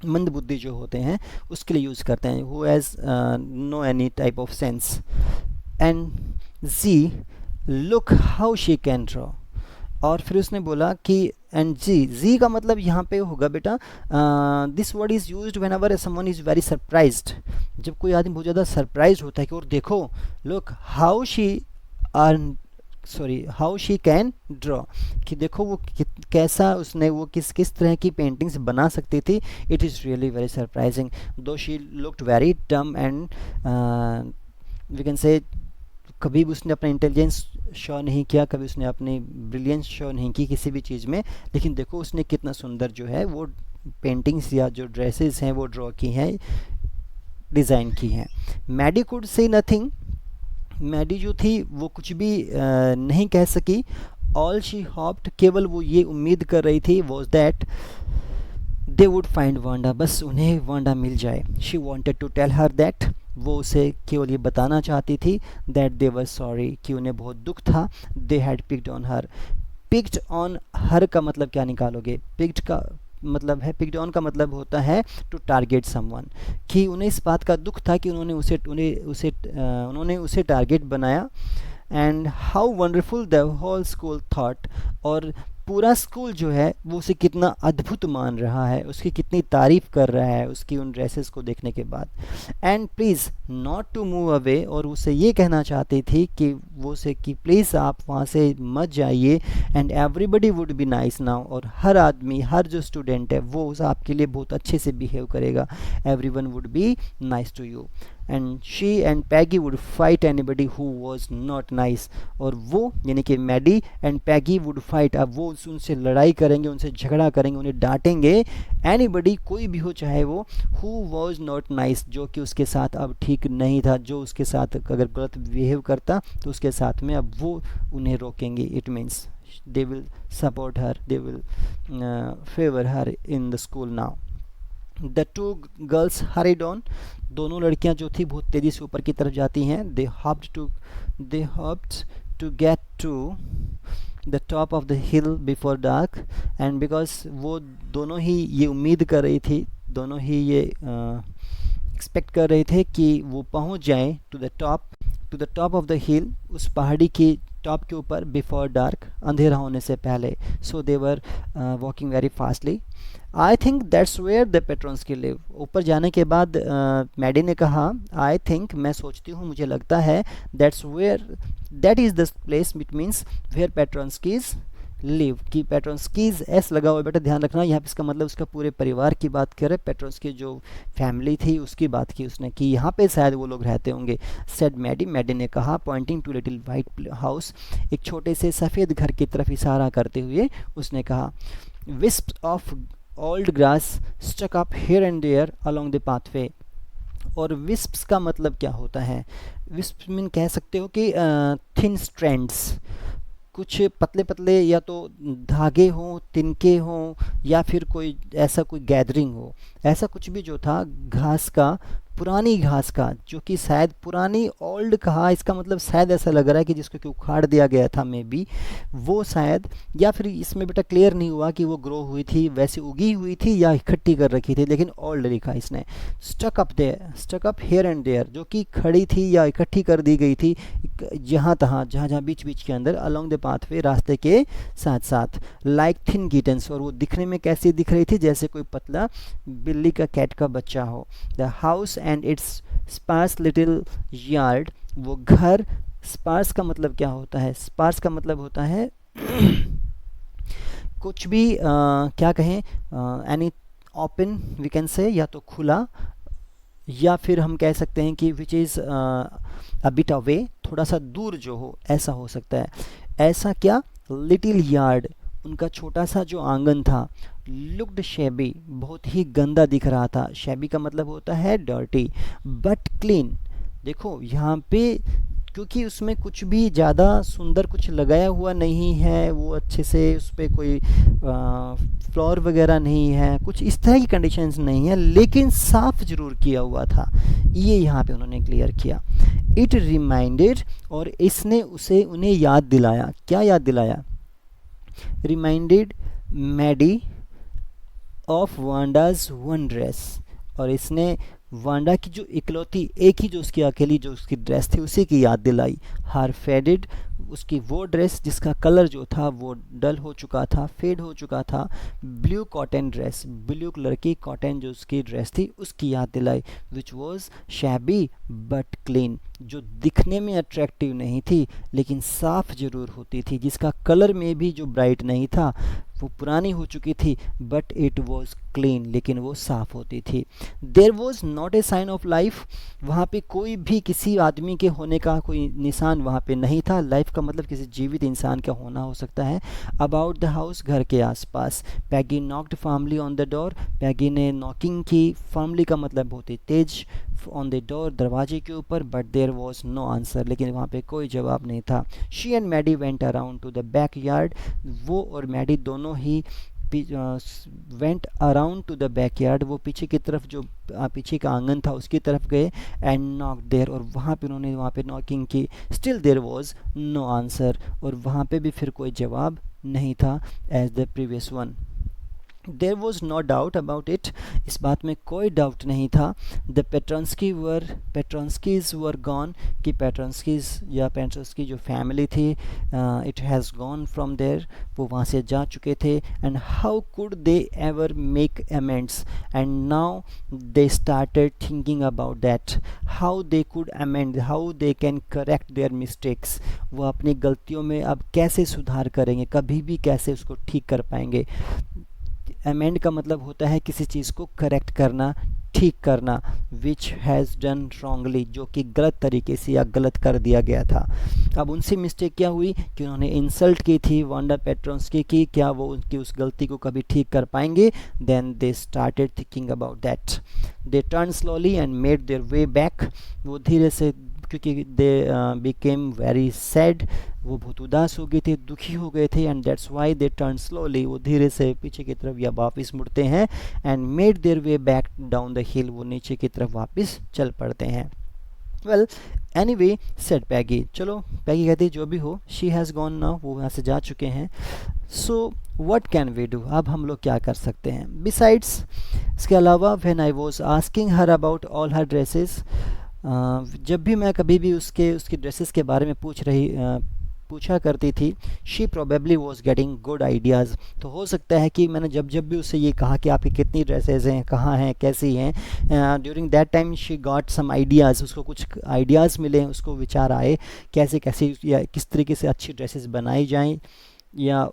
मंद बुद्धि जो होते हैं उसके लिए यूज़ करते हैं, who has no any type of sense. And gee look how she can draw, और फिर उसने बोला कि एंड जी का मतलब यहाँ पे होगा बेटा, this word is used when ever someone is very surprised, जब कोई आदमी बहुत ज़्यादा सरप्राइज होता है कि और देखो, look how she can draw, कि देखो वो कैसा उसने वो किस तरह की पेंटिंग्स बना सकती थी। It is really very surprising, though she looked very dumb and we can say, कभी भी उसने अपना इंटेलिजेंस शो नहीं किया, कभी उसने अपनी ब्रिलियंस शो नहीं की किसी भी चीज़ में, लेकिन देखो उसने कितना सुंदर जो है वो पेंटिंग्स या जो ड्रेसेस हैं वो ड्रॉ की हैं, डिज़ाइन की हैं। Maddie could say nothing, Maddie जो थी वो कुछ भी नहीं कह सकी। ऑल शी हॉप्ड, केवल वो ये उम्मीद कर रही थी, was that they would find Wanda, बस उन्हें वांडा मिल जाए। She wanted to tell her that, वो उसे केवल ये बताना चाहती थी दैट दे वर सॉरी, कि उन्हें बहुत दुख था। They had picked on her, picked on her का मतलब क्या निकालोगे? पिक्ड का मतलब है, पिक्ड ऑन का मतलब होता है टू टारगेट समवन, कि उन्हें इस बात का दुख था कि उन्होंने उसे टारगेट बनाया। And how wonderful the whole school thought, और पूरा स्कूल जो है वो उसे कितना अद्भुत मान रहा है, उसकी कितनी तारीफ़ कर रहा है उसकी उन ड्रेसेस को देखने के बाद। And please not to move away, और उसे ये कहना चाहती थी कि कि प्लीज़ आप वहाँ से मत जाइए। And everybody would be nice now, और हर आदमी, हर जो स्टूडेंट है वो आपके लिए बहुत अच्छे से बिहेव करेगा। Everyone would be nice to you. And she and Peggy would fight anybody who was not nice. और वो यानी कि Maddie and Peggy would fight, अब वो उनसे लड़ाई करेंगे, उनसे झगड़ा करेंगे, उन्हें डांटेंगे, एनीबडी कोई भी हो चाहे वो, हु वाज नॉट नाइस जो कि उसके साथ अब ठीक नहीं था, जो उसके साथ अगर गलत बिहेव करता तो उसके साथ में अब वो उन्हें रोकेंगे। It means they will support her, they will favor her in the school now. The two girls hurried on, दोनों लड़कियां जो थी बहुत तेजी से ऊपर की तरफ जाती हैं। They hopped to get to the top of the hill before dark, and because वो दोनों ही ये उम्मीद कर रही थी, दोनों ही ये एक्सपेक्ट कर रहे थे कि वो पहुंच जाएं to the top of the hill, उस पहाड़ी की टॉप के ऊपर, बिफोर डार्क, अंधेरा होने से पहले। So they were walking very fastly. I think that's where the Petronski live. ऊपर जाने के बाद मैडी ने कहा, आई थिंक, मैं सोचती हूँ, मुझे लगता है, that is the place, it means where Petronskis live. कि पेट्रोन्स्कीज एस लगा हुआ, बेटा ध्यान रखना, यहाँ पे इसका मतलब उसका पूरे परिवार की बात करे, पेट्रोन्स्की जो फैमिली थी उसकी बात की उसने, कि यहाँ पे शायद वो लोग रहते होंगे। सेड मैडी ने कहा, pointing to little white house, एक छोटे से सफ़ेद घर की तरफ इशारा करते हुए उसने कहा। Wisp of old grass stuck up here and there along the pathway. और विस्प्स का मतलब क्या होता है? विस्प मीन कह सकते हो कि थिन स्ट्रैंड्स, कुछ पतले पतले या तो धागे हों, तिनके हों, या फिर कोई ऐसा कोई गैदरिंग हो, ऐसा कुछ भी जो था घास का, पुरानी घास का, जो कि शायद पुरानी, ओल्ड कहा, इसका मतलब शायद ऐसा लग रहा है कि जिसको कि उखाड़ दिया गया था मे बी, वो शायद, या फिर इसमें बेटा क्लियर नहीं हुआ कि वो ग्रो हुई थी, वैसे उगी हुई थी या इकट्ठी कर रखी थी, लेकिन ओल्ड लिखा इसने। Stuck up here and there, जो कि खड़ी थी या इकट्ठी कर दी गई थी जहाँ तहाँ, जहाँ जहाँ बीच बीच के अंदर, अलोंग द पाथवे, रास्ते के साथ साथ, लाइक थिन किटन्स, और वो दिखने में कैसी दिख रही थी? जैसे कोई पतला बिल्ली का, कैट का बच्चा हो। The house and its sparse little yard, वो घर, स्पार्स का मतलब क्या होता है? स्पार्स का मतलब होता है कुछ भी क्या कहें, एनी ओपन वी कैन से, या तो खुला, या फिर हम कह सकते हैं कि which is a bit away, थोड़ा सा दूर जो हो, ऐसा हो सकता है। ऐसा क्या? लिटिल यार्ड, उनका छोटा सा जो आंगन था, लुक्ड शेबी, बहुत ही गंदा दिख रहा था। शेबी का मतलब होता है डर्टी, बट क्लीन। देखो यहाँ पे, क्योंकि उसमें कुछ भी ज़्यादा सुंदर कुछ लगाया हुआ नहीं है, वो अच्छे से उस पर कोई फ्लोर वगैरह नहीं है, कुछ इस तरह की कंडीशंस नहीं है, लेकिन साफ जरूर किया हुआ था, ये यहाँ पे उन्होंने क्लियर किया। इट रिमाइंडेड, और इसने उन्हें याद दिलाया। क्या याद दिलाया? Reminded Maddie of Wanda's one dress, और इसने वांडा की जो इकलौती, एक ही जो उसकी अकेली जो उसकी ड्रेस थी, उसी की याद दिलाई। हार फेडेड, उसकी वो ड्रेस जिसका कलर जो था वो डल हो चुका था, फेड हो चुका था। Blue cotton dress, blue colour की कॉटन जो उसकी ड्रेस थी उसकी याद दिलाई। Which was shabby but clean, जो दिखने में अट्रैक्टिव नहीं थी लेकिन साफ जरूर होती थी, जिसका कलर में भी जो ब्राइट नहीं था, वो पुरानी हो चुकी थी, बट इट वॉज क्लीन, लेकिन वो साफ होती थी। There was not a sign of life, वहाँ पे कोई भी किसी आदमी के होने का कोई निशान वहाँ पे नहीं था। लाइफ का मतलब किसी जीवित इंसान का होना हो सकता है। अबाउट द हाउस, घर के आसपास। Peggy knocked firmly on the door, Peggy ने नॉकिंग की, फर्मली का मतलब बहुत ही तेज, ऑन द डोर, दरवाजे के ऊपर, but there was no answer, लेकिन वहाँ पे कोई जवाब नहीं था। She and Maddie went around to the back yard, वो और मैडी दोनों ही went around to the back yard, वो पीछे की तरफ, जो पीछे का आंगन था उसकी तरफ गए। एंड नॉक देयर, और वहाँ पे उन्होंने वहाँ पे नॉकिंग की। Still there was no answer, और वहाँ पे भी फिर कोई जवाब नहीं था, as the previous one. There was no doubt about it, इस बात में कोई डाउट नहीं था। द पेट्रोन्स्कीज वर गॉन, कि पेट्रोन्स्कीज या पेट्रोन्स्की जो फैमिली थी, it has gone from there, वो वहाँ से जा चुके थे। And how could they ever make amends, and now they started thinking about that, how they could amend, how they can correct their mistakes, वो अपनी गलतियों में अब कैसे सुधार करेंगे, कभी भी कैसे उसको ठीक कर पाएंगे। अमेंड का मतलब होता है किसी चीज़ को करेक्ट करना, ठीक करना, विच हैज़ डन रॉन्गली, जो कि गलत तरीके से या गलत कर दिया गया था। अब उनसे मिस्टेक क्या हुई कि उन्होंने इंसल्ट की थी वांडा पेट्रोन्स्की की, क्या वो उनकी उस गलती को कभी ठीक कर पाएंगे? Then they started thinking about that, they turn slowly and made their way back. वो धीरे से, क्योंकि दे बिकेम वेरी सैड, वो बहुत उदास हो गए थे, दुखी हो गए थे, and that's why they turn slowly, वो धीरे से पीछे की तरफ या वापस मुड़ते हैं, and made their way back down the हिल, वो नीचे की तरफ वापस चल पड़ते हैं। वेल एनीवे सेड पैगी, चलो पैगी कहती जो भी हो, शी हैज़ गॉन नाउ, वो यहाँ से जा चुके हैं। So what can we do, अब हम लोग क्या कर सकते हैं? बिसाइड्स, इसके अलावा, when I was asking her about all her dresses, जब भी मैं कभी भी उसकी ड्रेसेस के बारे में पूछा करती थी, she probably was getting good ideas, तो हो सकता है कि मैंने जब जब भी उससे ये कहा कि आपकी कितनी ड्रेसेस हैं, कहाँ हैं, कैसी हैं, during that time she got some ideas, उसको कुछ आइडियाज़ मिले, उसको विचार आए कैसे कैसे या किस तरीके से अच्छी ड्रेसेस बनाई जाएं या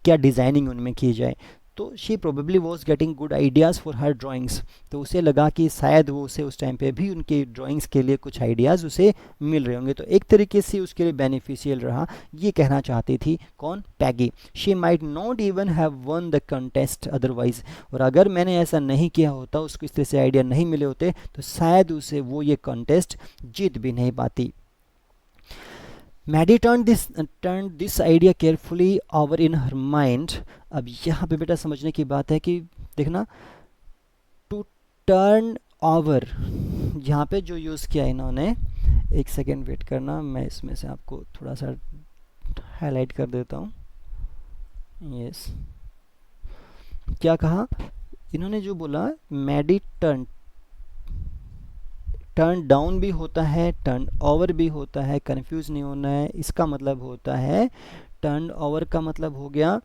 क्या डिज़ाइनिंग उनमें की जाए। तो she probably was getting good ideas for her drawings, तो उसे लगा कि शायद वो उसे उस टाइम पे भी उनके ड्राइंग्स के लिए कुछ आइडियाज़ उसे मिल रहे होंगे, तो एक तरीके से उसके लिए बेनिफिशियल रहा, ये कहना चाहती थी कौन? Peggy. She might not even have won the contest otherwise, और अगर मैंने ऐसा नहीं किया होता, उसको इस तरह से आइडिया नहीं मिले होते, तो शायद उसे वो ये कंटेस्ट जीत भी नहीं पाती। Maddie turned this idea carefully over in her mind। अब यहाँ पे बेटा समझने की बात है कि देखना, टू टर्न ओवर, यहाँ पे जो यूज़ किया इन्होंने, एक सेकेंड वेट करना, मैं इसमें से आपको थोड़ा सा हाईलाइट कर देता हूँ। यस, क्या कहा इन्होंने? जो बोला मैडी टर्न डाउन भी होता है, टर्न ओवर भी होता है, कंफ्यूज नहीं होना है। इसका मतलब होता है, टर्न ओवर का मतलब हो गया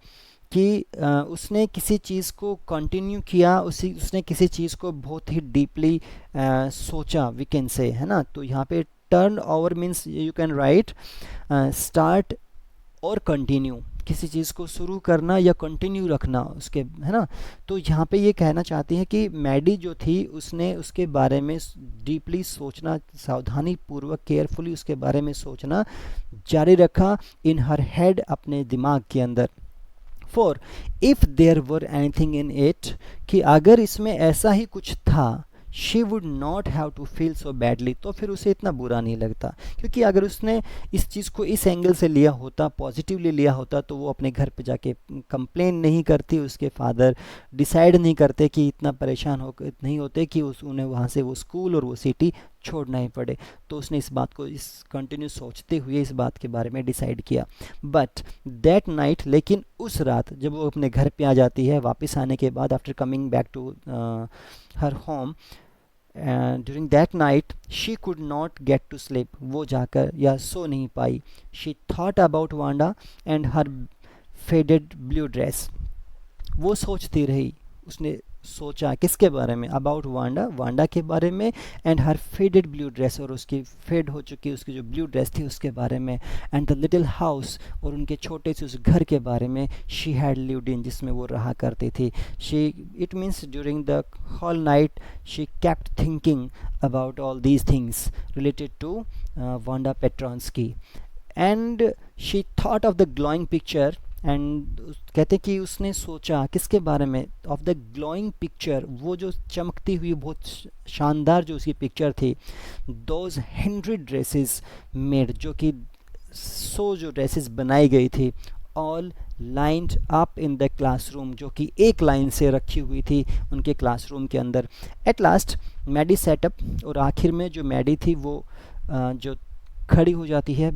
कि उसने किसी चीज़ को कंटिन्यू किया, उसने किसी चीज़ को बहुत ही डीपली सोचा, वी कैन से, है ना। तो यहाँ पे turn over means you can write start और कंटिन्यू, किसी चीज़ को शुरू करना या कंटिन्यू रखना उसके, है ना। तो यहाँ पे ये कहना चाहती है कि मैडी जो थी, उसने उसके बारे में डीपली सोचना, सावधानी पूर्वक, केयरफुली उसके बारे में सोचना जारी रखा, इन हर हेड, अपने दिमाग के अंदर। For if there were anything in it, कि अगर इसमें ऐसा ही कुछ था, she would not have to feel so badly, तो फिर उसे इतना बुरा नहीं लगता, क्योंकि अगर उसने इस चीज़ को इस एंगल से लिया होता, पॉजिटिवली लिया होता, तो वो अपने घर पे जाके कंप्लेन नहीं करती, उसके फादर डिसाइड नहीं करते कि इतना परेशान नहीं होते कि उन्हें वहाँ से वो स्कूल और वो सिटी छोड़ना ही पड़े। तो उसने इस बात को, इस कंटिन्यू सोचते हुए इस बात के बारे में डिसाइड किया। बट दैट नाइट, लेकिन उस रात जब वो अपने घर पे आ जाती है, वापस आने के बाद, after coming back to her home, during that night she could not get to sleep, वो जाकर या सो नहीं पाई। She thought about Wanda and her faded blue dress, वो सोचती रही, उसने सोचा किसके बारे में? अबाउट वांडा, वांडा के बारे में, and her faded blue dress, और उसकी फेड हो चुकी उसकी जो ब्लू ड्रेस थी उसके बारे में, एंड द लिटिल हाउस, और उनके छोटे से उस घर के बारे में, शी हैड लिव्ड इन, जिसमें वो रहा करती थी। She, it means during the whole night she kept thinking about all these things related to Wanda Petronski, and she thought of the glowing picture, and कहते कि उसने सोचा किसके बारे में? ऑफ द ग्लोइंग पिक्चर, वो जो चमकती हुई बहुत शानदार जो उसकी पिक्चर थी, दोज 100 ड्रेसेस मेड, जो कि 100 जो ड्रेसेस बनाई गई थी, all lined up in the classroom, जो कि एक लाइन से रखी हुई थी उनके क्लासरूम के अंदर। एट लास्ट मैडी सेटअप, और आखिर में जो मैडी थी वो जो खड़ी हो जाती है,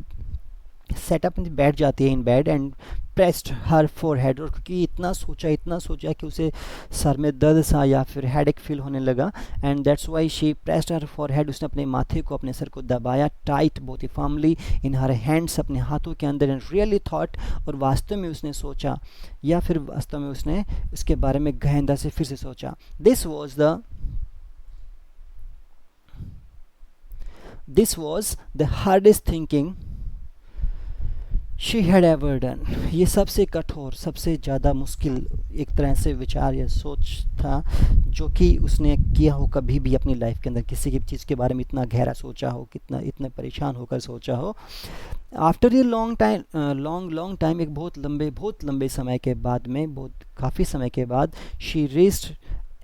सेटअप में बैठ जाती है in bed, and pressed her forehead, और क्योंकि इतना सोचा कि उसे सर में दर्द सा या फिर हेडेक फील होने लगा, and that's why she pressed her forehead, उसने अपने माथे को, अपने सर को दबाया टाइट, बहुत ही फर्मली, इन हर हैंड्स, अपने हाथों के अंदर, एंड रियली थॉट, और वास्तव में उसने सोचा, या फिर वास्तव में उसने उसके बारे में गहनता से फिर से सोचा। This was the hardest thinking she had ever done, ये सबसे कठोर, सबसे ज़्यादा मुश्किल एक तरह से विचार या सोच था जो कि उसने किया हो कभी भी अपनी लाइफ के अंदर, किसी की चीज़ के बारे में इतना गहरा सोचा हो, कितना इतने परेशान होकर सोचा हो। आफ्टर ये long time, long long time, एक बहुत लंबे समय के बाद में, बहुत काफ़ी समय के बाद, she reached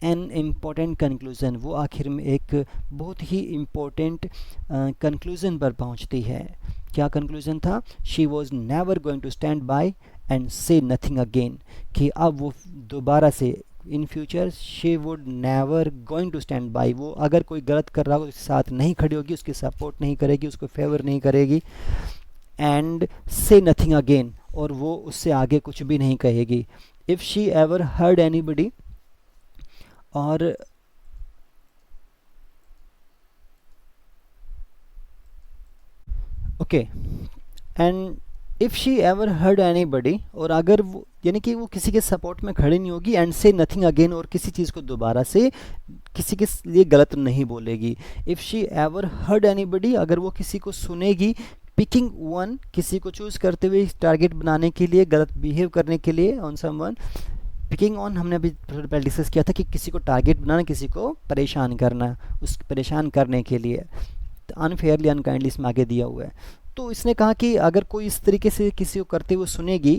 an important conclusion, वो आखिर में एक बहुत ही इम्पोर्टेंट कंक्लूज़न पर पहुंचती है। क्या कंक्लूज़न था? She was never going to stand by and say nothing again, कि अब वो दोबारा से in future she would never going to stand by, वो अगर कोई गलत कर रहा हो उसके साथ नहीं खड़ी होगी, उसकी सपोर्ट नहीं करेगी, उसको फेवर नहीं करेगी, एंड से नथिंग अगेन, और वो उससे आगे कुछ भी नहीं कहेगी। If she ever heard anybody, और okay, and if she ever heard anybody, और अगर वो, यानी कि वो किसी के सपोर्ट में खड़ी नहीं होगी, एंड से नथिंग अगेन, और किसी चीज़ को दोबारा से किसी के लिए गलत नहीं बोलेगी। If she ever heard anybody, अगर वो किसी को सुनेगी, पिकिंग वन, किसी को चूज़ करते हुए टारगेट बनाने के लिए, गलत बिहेव करने के लिए ऑन समवन। पिकिंग ऑन हमने अभी पहले डिस्कस किया था कि किसी को टारगेट बनाना, किसी को परेशान करना, उस परेशान करने के लिए, अनफेयरली अनकाइंडली इसमें आगे दिया हुआ है। तो इसने कहा कि अगर कोई इस तरीके से किसी को करते हुए सुनेगी,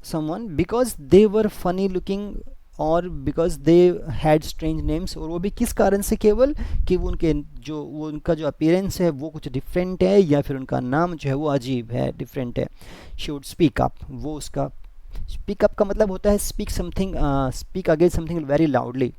someone, because they were funny looking और because they had strange names, और वो भी किस कारण से, केवल कि वो उनका जो अपीयरेंस है वो कुछ डिफरेंट है, या फिर उनका नाम जो है वो अजीब है, डिफरेंट है। शी वुड स्पीक अप, वो उसका स्पीक अप का मतलब होता है speak something, speak against something very loudly,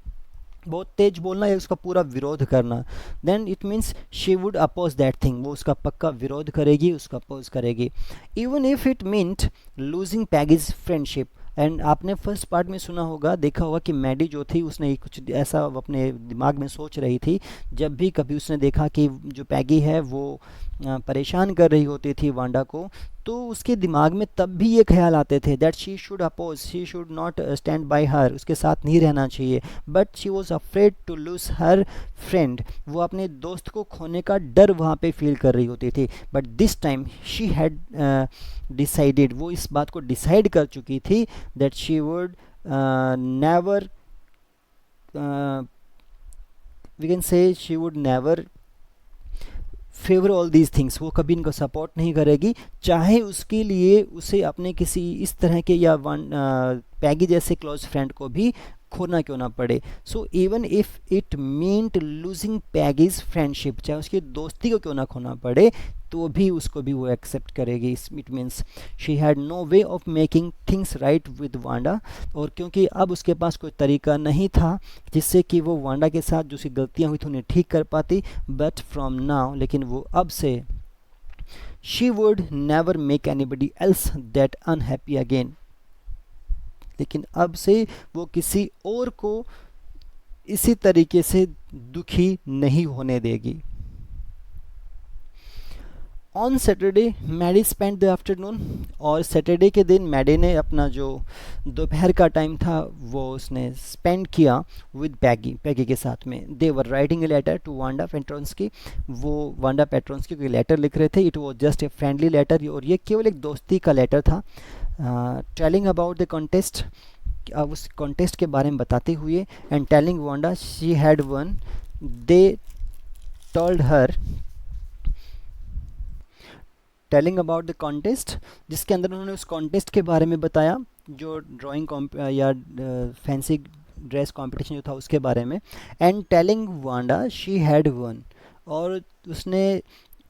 बहुत तेज बोलना या उसका पूरा विरोध करना। Then it means she would oppose that thing, वो उसका पक्का विरोध करेगी, उसका अपोज करेगी। Even if it meant losing Peggy's friendship, and आपने फर्स्ट पार्ट में सुना होगा, देखा होगा कि मैडी जो थी उसने कुछ ऐसा अपने दिमाग में सोच रही थी, जब भी कभी उसने देखा कि जो पैगी है वो परेशान कर रही होती थी वांडा को, तो उसके दिमाग में तब भी ये ख्याल आते थे that she should oppose, she should not stand by her, उसके साथ नहीं रहना चाहिए। But she was afraid to lose her friend, वो अपने दोस्त को खोने का डर वहाँ पे फील कर रही होती थी। But this time she had decided, वो इस बात को डिसाइड कर चुकी थी that she would never, we can say she would never favour all these things, वो कभी इनको सपोर्ट नहीं करेगी, चाहे उसके लिए उसे अपने किसी इस तरह के या पैगी जैसे क्लोज फ्रेंड को भी खोना क्यों ना पड़े। So even if it meant losing Peggy's friendship, चाहे उसकी दोस्ती को क्यों ना खोना पड़े, तो भी उसको भी वो एक्सेप्ट करेगी। It means she had no way of making things right with Wanda, और क्योंकि अब उसके पास कोई तरीका नहीं था जिससे कि वो वांडा के साथ जो सी गलतियाँ हुई थी उन्हें ठीक कर पाती। बट फ्रॉम नाउ, लेकिन वो अब से, she would never make anybody else that unhappy again, लेकिन अब से वो किसी और को इसी तरीके से दुखी नहीं होने देगी। On Saturday Maddie spend the afternoon, और सैटरडे के दिन मैडी ने अपना जो दोपहर का टाइम था वो उसने स्पेंड किया विद पैगी के साथ में। They were writing a letter to Wanda Petronski, वो वांडा पेट्रोन्स्की को लेटर लिख रहे थे। It was just a friendly letter, और ये केवल एक दोस्ती का लेटर था। टेलिंग अबाउट द कॉन्टेस्ट, उस कॉन्टेस्ट के बारे में बताते हुए, and telling Wanda she had won, they told her, telling about the contest, जिसके अंदर उन्होंने उस कॉन्टेस्ट के बारे में बताया, जो ड्राइंग या फैंसी ड्रेस कंपटीशन जो था उसके बारे में। And telling Wanda she had one, और उसने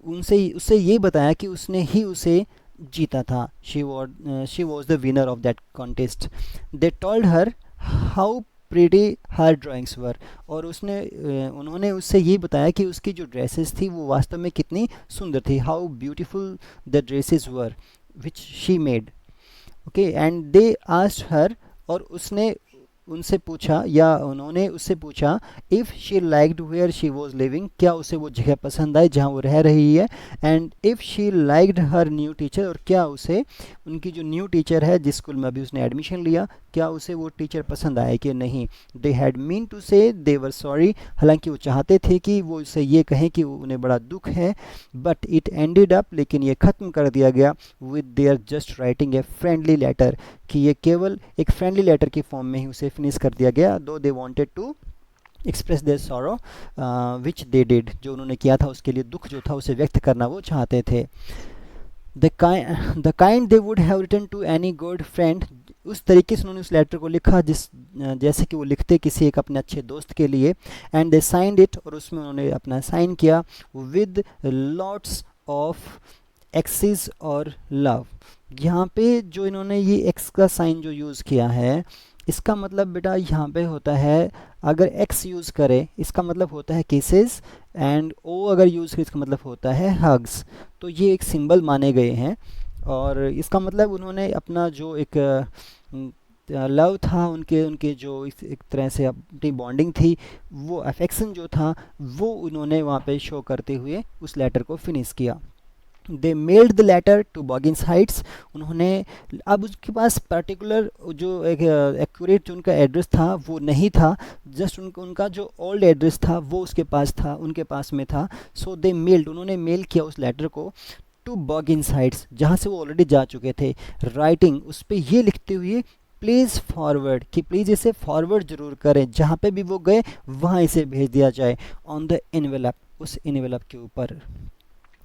उससे ये बताया कि उसने ही उसे जीता था। She was the winner of that contest. They told her how pretty her drawings were, और उन्होंने उससे ये बताया कि उसकी जो ड्रेसेस थी वो वास्तव में कितनी सुंदर थी। How beautiful the dresses were which she made. Okay, and they asked her, और उसने उनसे पूछा, या उन्होंने उससे पूछा, if she liked where she was living, क्या उसे वो जगह पसंद आई जहाँ वो रह रही है। And if she liked her new teacher, और क्या उसे उनकी जो न्यू टीचर है जिस स्कूल में अभी उसने एडमिशन लिया, क्या उसे वो टीचर पसंद आए कि नहीं. दे हैड मीन टू से दे वर सॉरी, हालांकि वो चाहते थे कि वो उसे ये कहें कि उन्हें बड़ा दुख है, बट इट एंडेड अप, लेकिन ये ख़त्म कर दिया गया with their just writing a friendly letter, कि ये केवल एक फ्रेंडली लेटर की फॉर्म में ही उसे फिनिश कर दिया गया. दो they wanted to express their sorrow which they did, जो उन्होंने किया था उसके लिए दुख जो था उसे व्यक्त करना वो चाहते थे. The kind they would have written to any good friend, उस तरीके से उन्होंने उस लेटर को लिखा जैसे कि वो लिखते किसी एक अपने अच्छे दोस्त के लिए. एंड दे साइंड इट, और उसमें उन्होंने अपना साइन किया विद लॉट्स ऑफ एक्सिस और लव. यहाँ पे जो इन्होंने ये एक्स का साइन जो यूज़ किया है, इसका मतलब बेटा यहाँ पे होता है, अगर एक्स यूज़ करे इसका मतलब होता है किसेस, एंड ओ अगर यूज़ करे इसका मतलब होता है हग्स. तो ये एक सिंबल माने गए हैं, और इसका मतलब उन्होंने अपना जो एक लव था, उनके उनके जो एक तरह से अपनी बॉन्डिंग थी, वो अफेक्शन जो था वो उन्होंने वहाँ पे शो करते हुए उस लेटर को फिनिश किया. They mailed the letter to Boggins Heights, उन्होंने, अब उसके पास पर्टिकुलर जो एक एक्यूरेट जो उनका एड्रेस था वो नहीं था, जस्ट उनका जो ओल्ड एड्रेस था वो उसके पास था, उनके पास में था. सो दे मेल्ड, उन्होंने मेल किया उस लेटर को टू बॉगिंस हाइट्स, जहाँ से वो ऑलरेडी जा चुके थे. राइटिंग, उस पर ये लिखते हुए प्लीज़ फॉरवर्ड, कि प्लीज़ इसे फॉरवर्ड ज़रूर करें, जहाँ पे भी वो गए वहाँ इसे भेज दिया जाए. ऑन द एनवेलप, उस एनवेलप के ऊपर.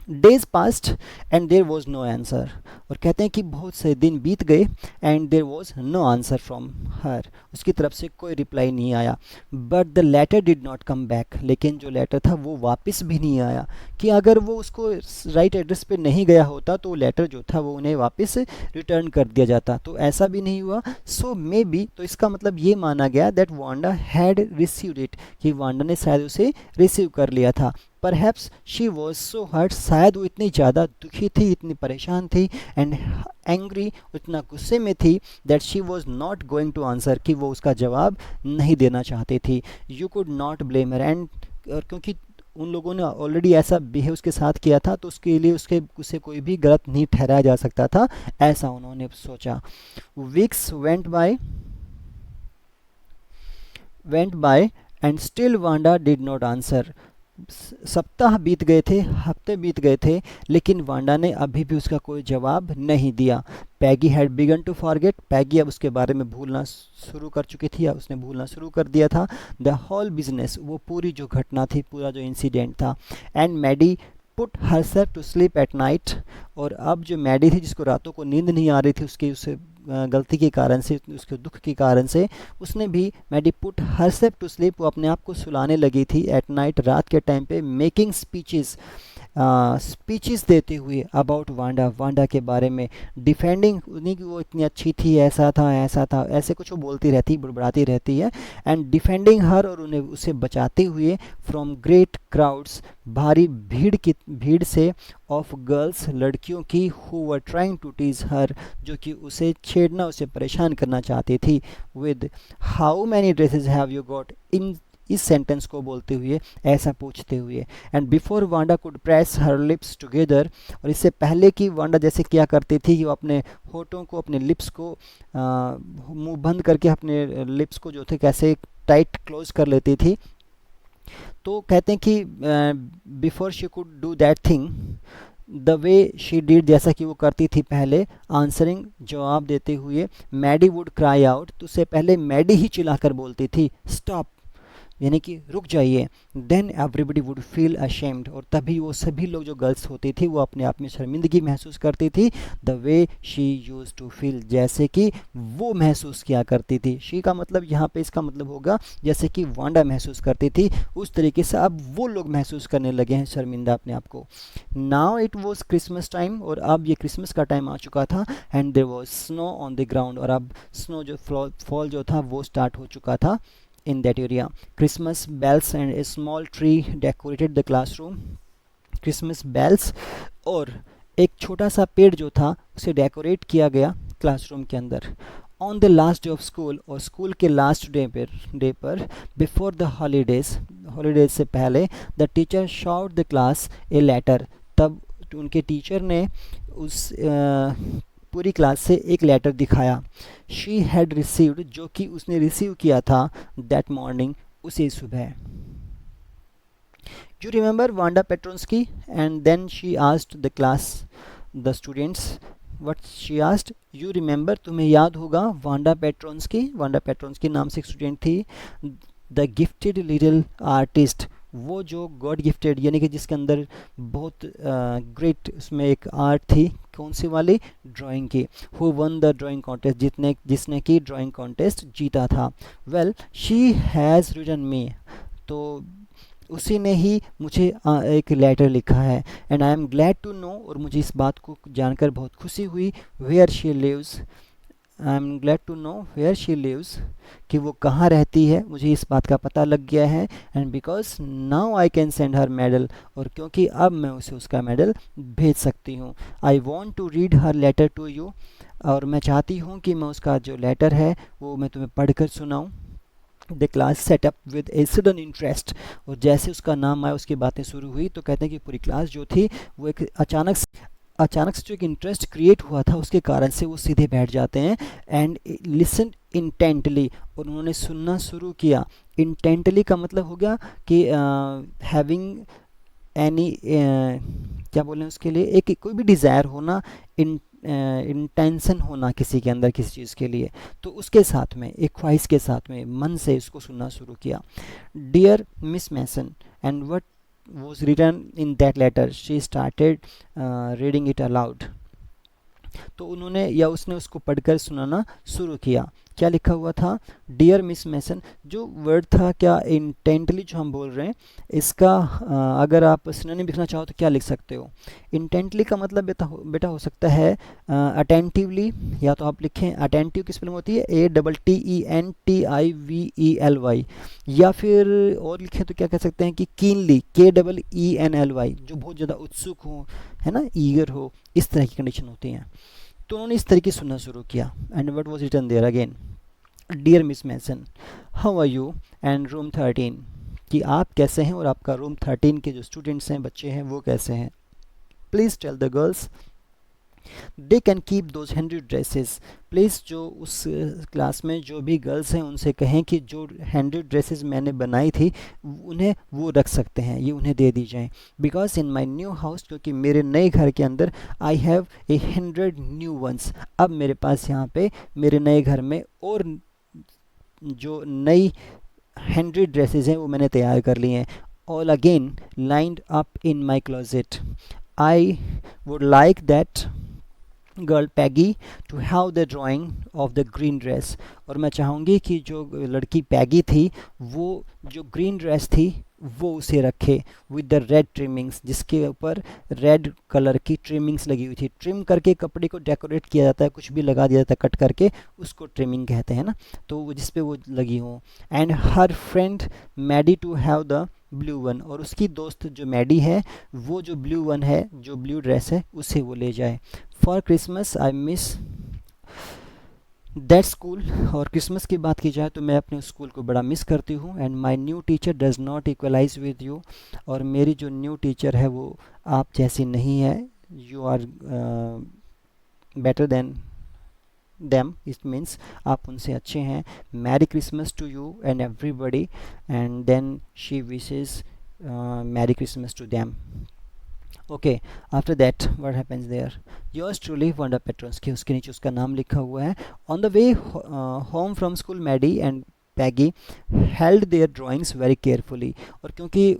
Days passed and there was no answer, और कहते हैं कि बहुत से दिन बीत गए and there was no answer from her, उसकी तरफ से कोई रिप्लाई नहीं आया. But the letter did not come back, लेकिन जो लेटर था वो वापस भी नहीं आया, कि अगर वो उसको राइट एड्रेस पे नहीं गया होता तो लेटर जो था वो उन्हें वापस रिटर्न कर दिया जाता. तो ऐसा भी नहीं हुआ. सो मे बी, तो इसका मतलब ये माना गया that Wanda had received it, कि वांडा ने शायद उसे रिसीव कर लिया था. Perhaps she was so hurt, शायद वो इतनी ज़्यादा दुखी थी, इतनी परेशान थी, एंड एंग्री, इतना गुस्से में थी, that she was not going to answer, कि वो उसका जवाब नहीं देना चाहती थी. You could not blame her, and क्योंकि उन लोगों ने ऑलरेडी ऐसा बिहेव उसके साथ किया था, तो उसके लिए उसे कोई भी गलत नहीं ठहराया जा सकता था, ऐसा उन्होंने सोचा. Weeks went by and still Wanda did not answer, सप्ताह बीत गए थे, हफ्ते बीत गए थे, लेकिन वांडा ने अभी भी उसका कोई जवाब नहीं दिया. पैगी हैड बिगन टू फॉरगेट, पैगी अब उसके बारे में भूलना शुरू कर चुकी थी, या उसने भूलना शुरू कर दिया था. द होल बिजनेस, वो पूरी जो घटना थी, पूरा जो इंसिडेंट था. And Maddie put herself to sleep at night, और अब जो मैडी थी जिसको रातों को नींद नहीं आ रही थी उसे गलती के कारण से, उसके दुख के कारण से, उसने भी Maddie put herself to sleep, वो अपने आप को सुलाने लगी थी एट नाइट, रात के टाइम पे, मेकिंग स्पीचेस देते हुए अबाउट वांडा के बारे में, डिफेंडिंग उन्हीं की वो इतनी अच्छी थी, ऐसा था ऐसे कुछ वो बोलती रहती, बुड़बड़ाती रहती है. एंड डिफेंडिंग हर, और उन्हें उसे बचाते हुए फ्रॉम ग्रेट क्राउड्स, भारी भीड़ से, ऑफ गर्ल्स, लड़कियों की, who were trying to tease her, जो कि उसे छेड़ना, उसे परेशान करना चाहती थी. With how many dresses have you got, इस सेंटेंस को बोलते हुए, ऐसा पूछते हुए. And before Wanda could press her lips together, और इससे पहले कि वांडा जैसे क्या करती थी कि वो अपने होठों को, अपने लिप्स को मुंह बंद करके अपने लिप्स को जो थे कैसे टाइट क्लोज कर लेती थी. तो कहते हैं कि before she could do that thing the way she did, जैसा कि वो करती थी पहले, आंसरिंग, जवाब देते हुए, मैडी वुड क्राई आउट, तो उससे पहले मैडी ही चिल्लाकर बोलती थी स्टॉप, यानी कि रुक जाइए. Then everybody would feel ashamed, और तभी वो सभी लोग जो गर्ल्स होती थी वो अपने आप में शर्मिंदगी महसूस करती थी. The way she use to feel, जैसे कि वो महसूस किया करती थी. शी का मतलब यहाँ पे, इसका मतलब होगा जैसे कि वांडा महसूस करती थी, उस तरीके से अब वो लोग महसूस करने लगे हैं शर्मिंदा अपने आप को. Now it was Christmas time, और अब ये क्रिसमस का टाइम आ चुका था. And there was snow on the ground, और अब स्नो जो फॉल जो था वो स्टार्ट हो चुका था in that area. Christmas bells and a small tree decorated the classroom. Christmas bells और एक छोटा सा पेड़ जो था उसे डेकोरेट किया गया क्लासरूम के अंदर. On the last day of school, और स्कूल के लास्ट डे पर, बिफोर द हॉलीडेज से पहले, the teacher shot the class a letter, तब उनके टीचर ने उस पूरी क्लास से एक लेटर दिखाया। शी हैड रिसीव्ड, जो कि उसने रिसीव किया था, दैट मॉर्निंग, उसी सुबह। You remember Wanda Petronsky? And then she asked the class, the students, what she asked? You remember, तुम्हें याद होगा वांडा पेट्रोन्स्की, वांडा पेट्रोन्स्की नाम से एक स्टूडेंट थी, द गिफ्टेड लिटिल आर्टिस्ट, वो जो गॉड गिफ्टेड यानी कि जिसके अंदर बहुत ग्रेट उसमें एक आर्ट थी, कौन सी वाली, ड्राइंग की, who won the drawing contest, जिसने की ड्राइंग कॉन्टेस्ट जीता था। Well she has written me, तो उसी ने ही मुझे एक लेटर लिखा है। And I am glad to know, और मुझे इस बात को जानकर बहुत खुशी हुई, where she lives, I am glad to know where she lives, कि वो कहाँ रहती है, मुझे इस बात का पता लग गया है। And because now I can send her medal, और क्योंकि अब मैं उसे उसका मेडल भेज सकती हूँ। I want to read her letter to you, और मैं चाहती हूँ कि मैं उसका जो लेटर है वो मैं तुम्हें पढ़कर सुनाऊँ। The class setup with a sudden interest, और जैसे उसका नाम आया उसकी बातें शुरू हुई, तो कहते हैं कि पूरी क्लास जो थी वो एक अचानक से जो एक इंटरेस्ट क्रिएट हुआ था उसके कारण से वो सीधे बैठ जाते हैं। एंड लिसन इंटेंटली, और उन्होंने सुनना शुरू किया। इंटेंटली का मतलब हो गया कि हैविंग एनी, क्या बोलें उसके लिए, एक कोई भी डिज़ायर होना, इंटेंशन होना किसी के अंदर किसी चीज़ के लिए, तो उसके साथ में, एक ख्वाहिश के साथ में मन से इसको सुनना शुरू किया। Dear Miss Mason, and what was written in that letter, she started reading it aloud, तो उन्होंने या उसने उसको पढ़कर सुनाना शुरू किया। क्या लिखा हुआ था, डियर मिस मैसन, जो वर्ड था क्या इंटेंटली जो हम बोल रहे हैं, इसका अगर आप सिनोनिम लिखना चाहो तो क्या लिख सकते हो। इंटेंटली का मतलब बेटा हो सकता है अटेंटिवली, या तो आप लिखें अटेंटिव की स्पेलिंग होती है ATTENTIVELY, या फिर और लिखें तो क्या कह सकते हैं कि कीनली, KEENLY, जो बहुत ज़्यादा उत्सुक हो, है ना, ईगर हो, इस तरह की कंडीशन होती हैं। तो उन्होंने इस तरीके से सुनना शुरू किया। And what was written there again, dear Miss Mason, how are you, and room 13, कि आप कैसे हैं और आपका रूम 13 के जो स्टूडेंट्स हैं, बच्चे हैं, वो कैसे हैं। Please tell the girls they can keep those 100 dresses, please जो उस क्लास में जो भी गर्ल्स हैं उनसे कहें कि जो 100 ड्रेसेस मैंने बनाई थी उन्हें वो रख सकते हैं, ये उन्हें दे दी जाएं। Because in my new house, क्योंकि मेरे नए घर के अंदर आई हैव 100 न्यू वंस, अब मेरे पास यहाँ पे मेरे नए घर में और जो नई 100 ड्रेसेस हैं वो मैंने तैयार कर ली हैं। All again lined up in my closet, I would like that girl Peggy to have the drawing of the green dress, और मैं चाहूँगी कि जो लड़की पैगी थी वो जो ग्रीन ड्रेस थी वो उसे रखे, विद द रेड ट्रिमिंग्स, जिसके ऊपर रेड कलर की ट्रिमिंग्स लगी हुई थी। ट्रिम करके कपड़े को डेकोरेट किया जाता है, कुछ भी लगा दिया जाता है कट करके, उसको ट्रिमिंग कहते हैं ना, तो वो जिस पे वो लगी हो। And her friend Maddie to have the blue one, और उसकी दोस्त जो मैडी है वो जो ब्लू वन है, जो ब्लू ड्रेस है, उसे वो ले जाए। For Christmas I miss that school, और क्रिसमस की बात की जाए तो मैं अपने स्कूल को बड़ा मिस करती हूँ। And my new teacher does not equalize with you, और मेरी जो न्यू टीचर है वो आप जैसी नहीं है। You are better than them, it means आप उनसे अच्छे हैं। Merry Christmas to you and everybody, and then she wishes merry Christmas to them. Okay, after that what happens there, yours truly Wanda Petronski, उसके नीचे उसका नाम लिखा हुआ है। On the way home from school Maddie and Peggy held their drawings very carefully, और क्योंकि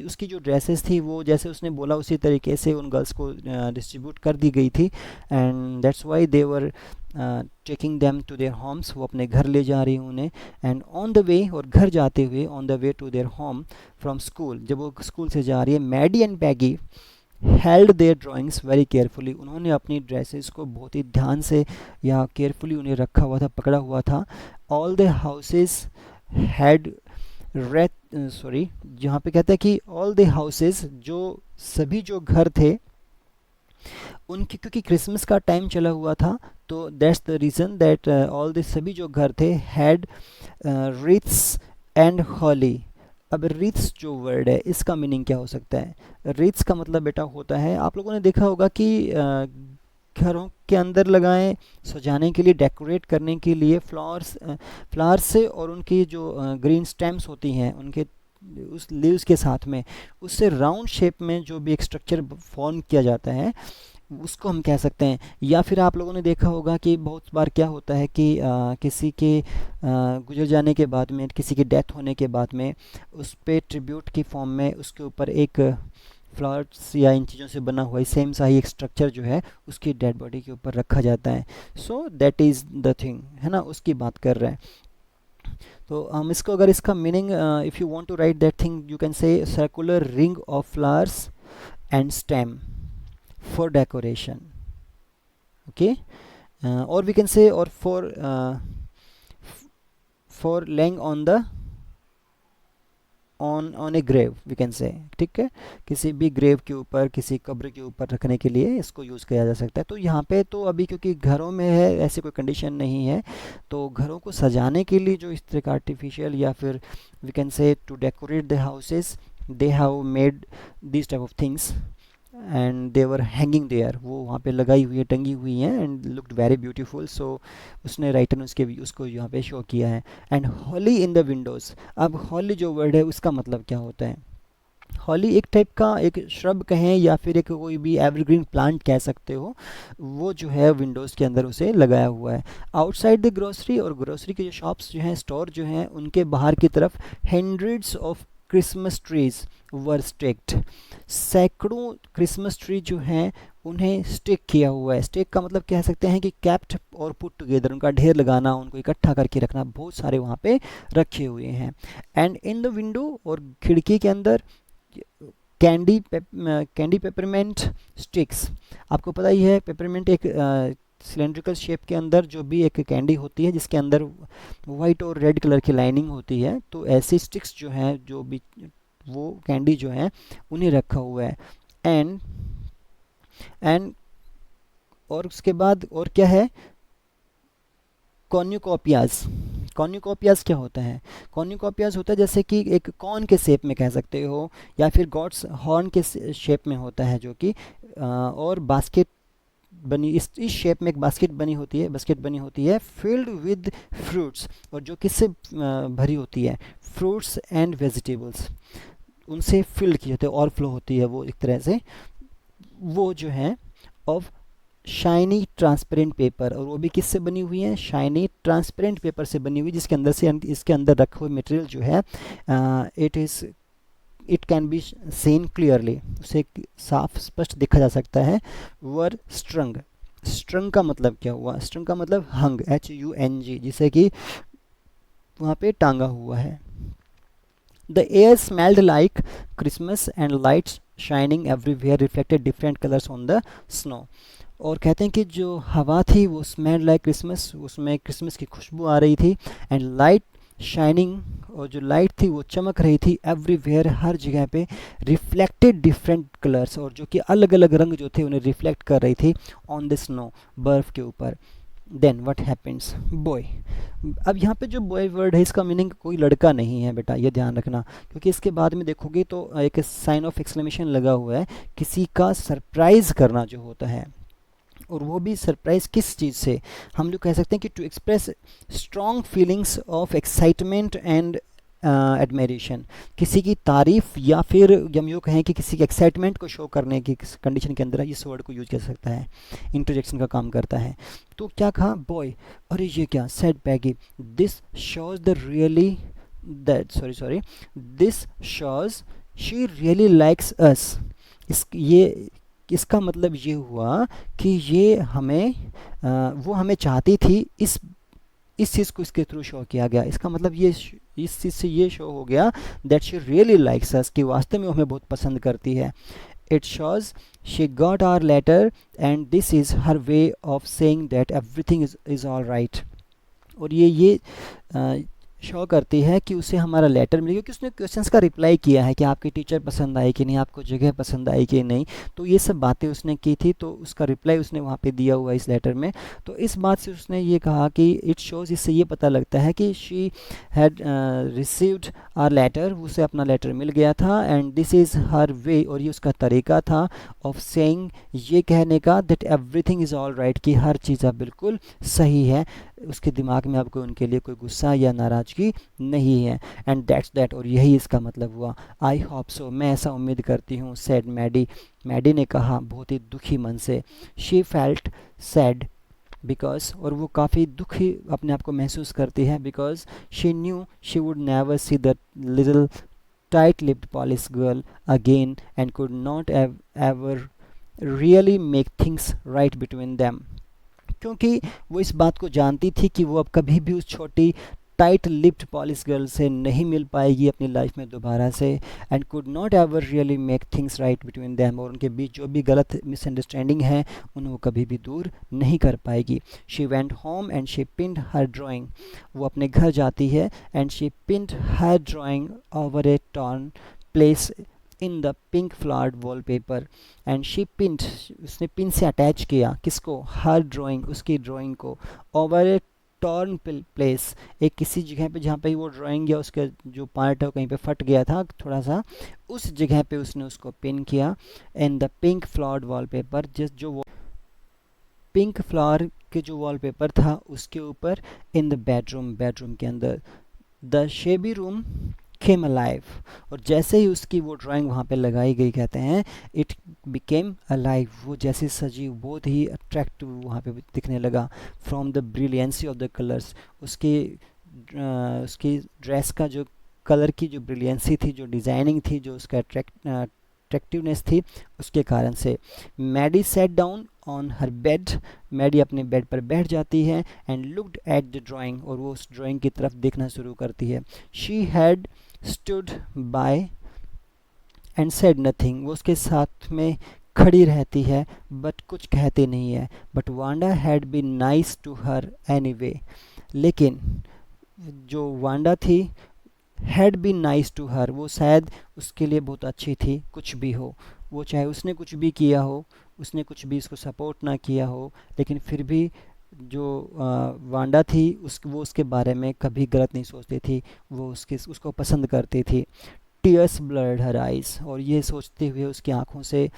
उसकी जो ड्रेसेस थी वो जैसे उसने बोला उसी तरीके से उन गर्ल्स को डिस्ट्रीब्यूट कर दी गई थी। And that's why they were taking them to their homes, वो अपने घर ले जा रही हूँ उन्हें। एंड ऑन द वे, और घर जाते हुए, on the way to their home from school, जब वो स्कूल से जा रही है, Maddie and Peggy held their drawings very carefully, उन्होंने अपनी ड्रेसेस को बहुत ही ध्यान से या केयरफुली उन्हें रखा हुआ था, पकड़ा हुआ था। All the houses had read, sorry, जहाँ पे कहता है कि ऑल द हाउसेस, जो सभी जो घर थे उनकी, क्योंकि क्रिसमस का टाइम चला हुआ था, तो that's the reason that all the सभी जो घर थे हैड रिथ्स एंड हॉली। अब रिथ्स जो वर्ड है इसका मीनिंग क्या हो सकता है। रिथ्स का मतलब बेटा होता है, आप लोगों ने देखा होगा कि घरों के अंदर लगाएं सजाने के लिए, डेकोरेट करने के लिए फ्लावर्स से, और उनकी जो ग्रीन स्टेम्स होती हैं उनके उस लीव्स के साथ में, उससे राउंड शेप में जो भी एक स्ट्रक्चर फॉर्म किया जाता है उसको हम कह सकते हैं। या फिर आप लोगों ने देखा होगा कि बहुत बार क्या होता है कि किसी के गुजर जाने के बाद में, किसी की डेथ होने के बाद में, उस पे ट्रिब्यूट की फॉर्म में उसके ऊपर एक फ्लावर्स या इन चीज़ों से बना हुआ सेम सा ही एक स्ट्रक्चर जो है उसकी डेड बॉडी के ऊपर रखा जाता है। So that is the thing, है ना, उसकी बात कर रहे हैं। तो हम इसको, अगर इसका meaning if you want to write that thing, you can say circular ring of flowers and stem for decoration, okay, or we can say, or for laying on the on a grave, we can say, ठीक है, किसी भी grave के ऊपर, किसी कब्र के ऊपर रखने के लिए इसको यूज़ किया जा सकता है। तो यहाँ पे तो अभी क्योंकि घरों में है, ऐसी कोई कंडीशन नहीं है, तो घरों को सजाने के लिए जो इस तरह का आर्टिफिशियल, या फिर we can say to decorate the houses, they have made this type of things and they were hanging there, वो वहाँ पे लगाई हुई है, टंगी हुई हैं, and looked very beautiful. So उसने राइटर ने उसको यहाँ पे शो किया है। And holly in the windows, अब हॉली जो वर्ड है उसका मतलब क्या होता है? हॉली एक टाइप का एक श्रब कहें या फिर एक कोई भी एवरग्रीन प्लांट कह सकते हो, वो जो है विंडोज़ के अंदर उसे लगाया हुआ है। आउटसाइड द ग्रोसरी, और ग्रोसरी के जो शॉप्स जो हैं, स्टोर जो हैं, उनके बाहर की तरफ hundreds of Christmas trees were stacked, सैकड़ों क्रिसमस ट्री जो हैं उन्हें स्टिक किया हुआ है। स्टिक का मतलब कह सकते हैं कि कैप्ट और पुट टुगेदर, उनका ढेर लगाना, उनको इकट्ठा करके रखना, बहुत सारे वहाँ पे रखे हुए हैं। एंड इन द विंडो, और खिड़की के अंदर कैंडी पेपरमेंट स्टिक्स, आपको पता ही है पेपरमेंट एक सिलेंड्रिकल शेप के अंदर जो भी एक कैंडी होती है जिसके अंदर वाइट और रेड कलर की लाइनिंग होती है, तो ऐसी स्टिक्स जो हैं, जो भी वो कैंडी जो है उन्हें रखा हुआ है। एंड और उसके बाद और क्या है? कॉर्न्यूकॉपियाज। कॉर्न्यूकॉपियाज क्या होता है? कॉर्न्यूकॉपियाज होता है जैसे कि एक कॉर्न के शेप में कह सकते हो, या फिर गॉड्स हॉर्न के शेप में होता है, जो कि और बास्केट बनी, इस शेप में एक बास्केट बनी होती है फिल्ड विद फ्रूट्स, और जो किससे भरी होती है? फ्रूट्स एंड वेजिटेबल्स, उनसे फिल्ड की जाती है, ओवरफ्लो होती है वो एक तरह से, वो जो है ऑफ शाइनी ट्रांसपेरेंट पेपर, और वो भी किससे बनी हुई है? शाइनी ट्रांसपेरेंट पेपर से बनी हुई, जिसके अंदर से इसके अंदर रखे हुए मटेरियल जो है it can be seen clearly, उसे साफ स्पष्ट देखा जा सकता है। वर स्ट्रंग, स्ट्रंग का मतलब क्या हुआ? स्ट्रंग का मतलब हंग, HUNG, जिसे कि वहाँ पे टांगा हुआ है। The air smelled like Christmas and lights shining everywhere reflected different colours on the snow, और कहते हैं कि जो हवा थी वो स्मेल्ड लाइक क्रिसमस, उसमें क्रिसमस की खुशबू आ रही थी, एंड लाइट शाइनिंग, और जो लाइट थी वो चमक रही थी एवरीवेयर, हर जगह पे, रिफ्लेक्टेड डिफरेंट कलर्स, और जो कि अलग अलग रंग जो थे उन्हें रिफ्लेक्ट कर रही थी ऑन द स्नो, बर्फ़ के ऊपर। Then what happens? बॉय। अब यहाँ पे जो बॉय वर्ड है इसका मीनिंग कोई लड़का नहीं है बेटा, ये ध्यान रखना, क्योंकि इसके बाद में देखोगे तो एक साइन ऑफ एक्सक्लेमेशन लगा हुआ है, किसी का सरप्राइज़ करना जो होता है, और वो भी सरप्राइज़ किस चीज़ से? हम लोग कह सकते हैं कि to express strong feelings of excitement and admiration, किसी की तारीफ़, या फिर हम यूँ कहें कि किसी के एक्साइटमेंट को शो करने की कंडीशन के अंदर इस वर्ड को यूज कर सकता है, इंटरजेक्शन का काम करता है। तो क्या कहा? बॉय, अरे ये क्या? Said Peggy, this shows the really that sorry this shows she really likes us. इसका मतलब ये हुआ कि ये हमें वो हमें चाहती थी, इस चीज़ को इसके थ्रू शो किया गया। इसका मतलब ये इस चीज़ से ये शो हो गया दैट शी रियली लाइक्स अस, कि वास्तव में वो हमें बहुत पसंद करती है। It shows she got hour later and this is her way of saying that everything is all right. और ये शो करती है कि उसे हमारा लेटर मिल गया, क्योंकि उसने क्वेश्चंस का रिप्लाई किया है कि आपकी टीचर पसंद आई कि नहीं, आपको जगह पसंद आई कि नहीं, तो ये सब बातें उसने की थी, तो उसका रिप्लाई उसने वहाँ पे दिया हुआ है इस लेटर में। तो इस बात से उसने ये कहा कि इट शोज़, इससे ये पता लगता है कि she had received her letter, उसे अपना लेटर मिल गया था, and this is her way, और ये उसका तरीका था ऑफ सेइंग, ये कहने का, that everything is all right, कि हर चीज़ अब बिल्कुल सही है, उसके दिमाग में अब कोई उनके लिए कोई गुस्सा या नाराज़गी नहीं है। एंड दैट्स दैट, और यही इसका मतलब हुआ। आई होप सो, मैं ऐसा उम्मीद करती हूँ, सैड मैडी, मैडी ने कहा बहुत ही दुखी मन से। शी फेल्ट सैड बिकॉज, और वो काफ़ी दुखी अपने आप को महसूस करती है, because she knew she would never see the little tight lipped polish girl again and could not ever really make things right between them, क्योंकि वो इस बात को जानती थी कि वो अब कभी भी उस छोटी टाइट लिप्ड पॉलिश गर्ल से नहीं मिल पाएगी अपनी लाइफ में दोबारा से, and could not ever really make things right between them, और उनके बीच जो भी गलत मिसअंडरस्टैंडिंग है उन्हें वो कभी भी दूर नहीं कर पाएगी। She went home and she pinned her drawing, वो अपने घर जाती है, and she pinned her drawing over a torn place in the pink flowered wallpaper, and she pinned, उसने पिन से अटैच किया किसको, हर ड्राइंग, उसकी ड्राइंग को, ओवर ए टॉर्न प्लेस, एक किसी जगह पे जहाँ पे वो ड्राइंग या उसका जो पार्ट है वो कहीं पे फट गया था थोड़ा सा, उस जगह पे उसने उसको पिन किया। इन द पिंक फ्लावर्ड वॉलपेपर, जिस जो पिंक फ्लावर के जो वॉलपेपर था उसके ऊपर, इन द बेडरूम, बेडरूम के अंदर, द शेबी रूम केम अलाइव, और जैसे ही उसकी वो ड्राइंग वहाँ पे लगाई गई, कहते हैं इट बिकेम अलाइव, वो जैसे सजी बहुत ही अट्रैक्टिव वहाँ पे दिखने लगा। From the brilliancy of the colours, उसकी ड्रेस का जो कलर की जो ब्रिलियंसी थी, जो डिज़ाइनिंग थी, जो उसका अट्रैक्टिवनेस थी, उसके कारण से। Maddie sat down on her bed, Maddie अपने बेड पर बैठ जाती है, and looked at the drawing, और वो उस ड्राइंग की तरफ देखना शुरू करती है। She had stood bye and said nothing, वो उसके साथ में खड़ी रहती है बट कुछ कहती नहीं है। But Wanda had been nice to her anyway, लेकिन जो वांडा थी, had been nice to her, वो शायद उसके लिए बहुत अच्छी थी, कुछ भी हो, वो चाहे उसने कुछ भी किया हो, उसने कुछ भी इसको सपोर्ट ना किया हो, लेकिन फिर भी जो वांडा थी वो उसके बारे में कभी गलत नहीं सोचती थी, वो उसको पसंद करती थी। टीयर्स ब्लर्ड हर आइज़, और ये सोचते हुए उसकी आंखों से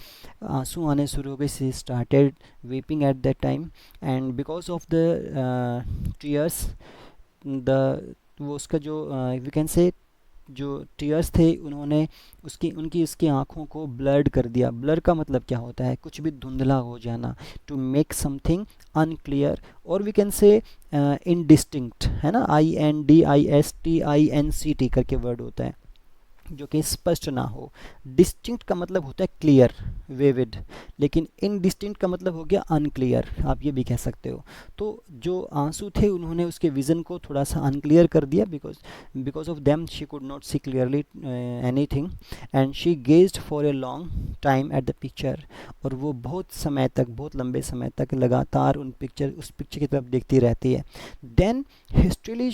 आंसू आने शुरू हो गए। She started weeping eight that time, and because of the tears, the वो उसका जो वी कैन से जो टीयर्स थे, उन्होंने उसकी आंखों को ब्लर्ड कर दिया। ब्लर का मतलब क्या होता है, कुछ भी धुंधला हो जाना, टू मेक समथिंग अनक्लियर, और वी कैन से इनडिस्टिंक्ट, है ना, INDISTINCT करके वर्ड होता है, जो कि स्पष्ट ना हो। डिस्टिंक्ट का मतलब होता है क्लियर, विविड, लेकिन इनडिस्टिंक्ट का मतलब हो गया अनक्लियर, आप ये भी कह सकते हो। तो जो आंसू थे उन्होंने उसके विज़न को थोड़ा सा अनक्लियर कर दिया, because of them she could not see clearly anything, and she gazed for a long time at the picture, और वो बहुत समय तक, बहुत लंबे समय तक लगातार उस पिक्चर की तरफ देखती रहती है। Then hastily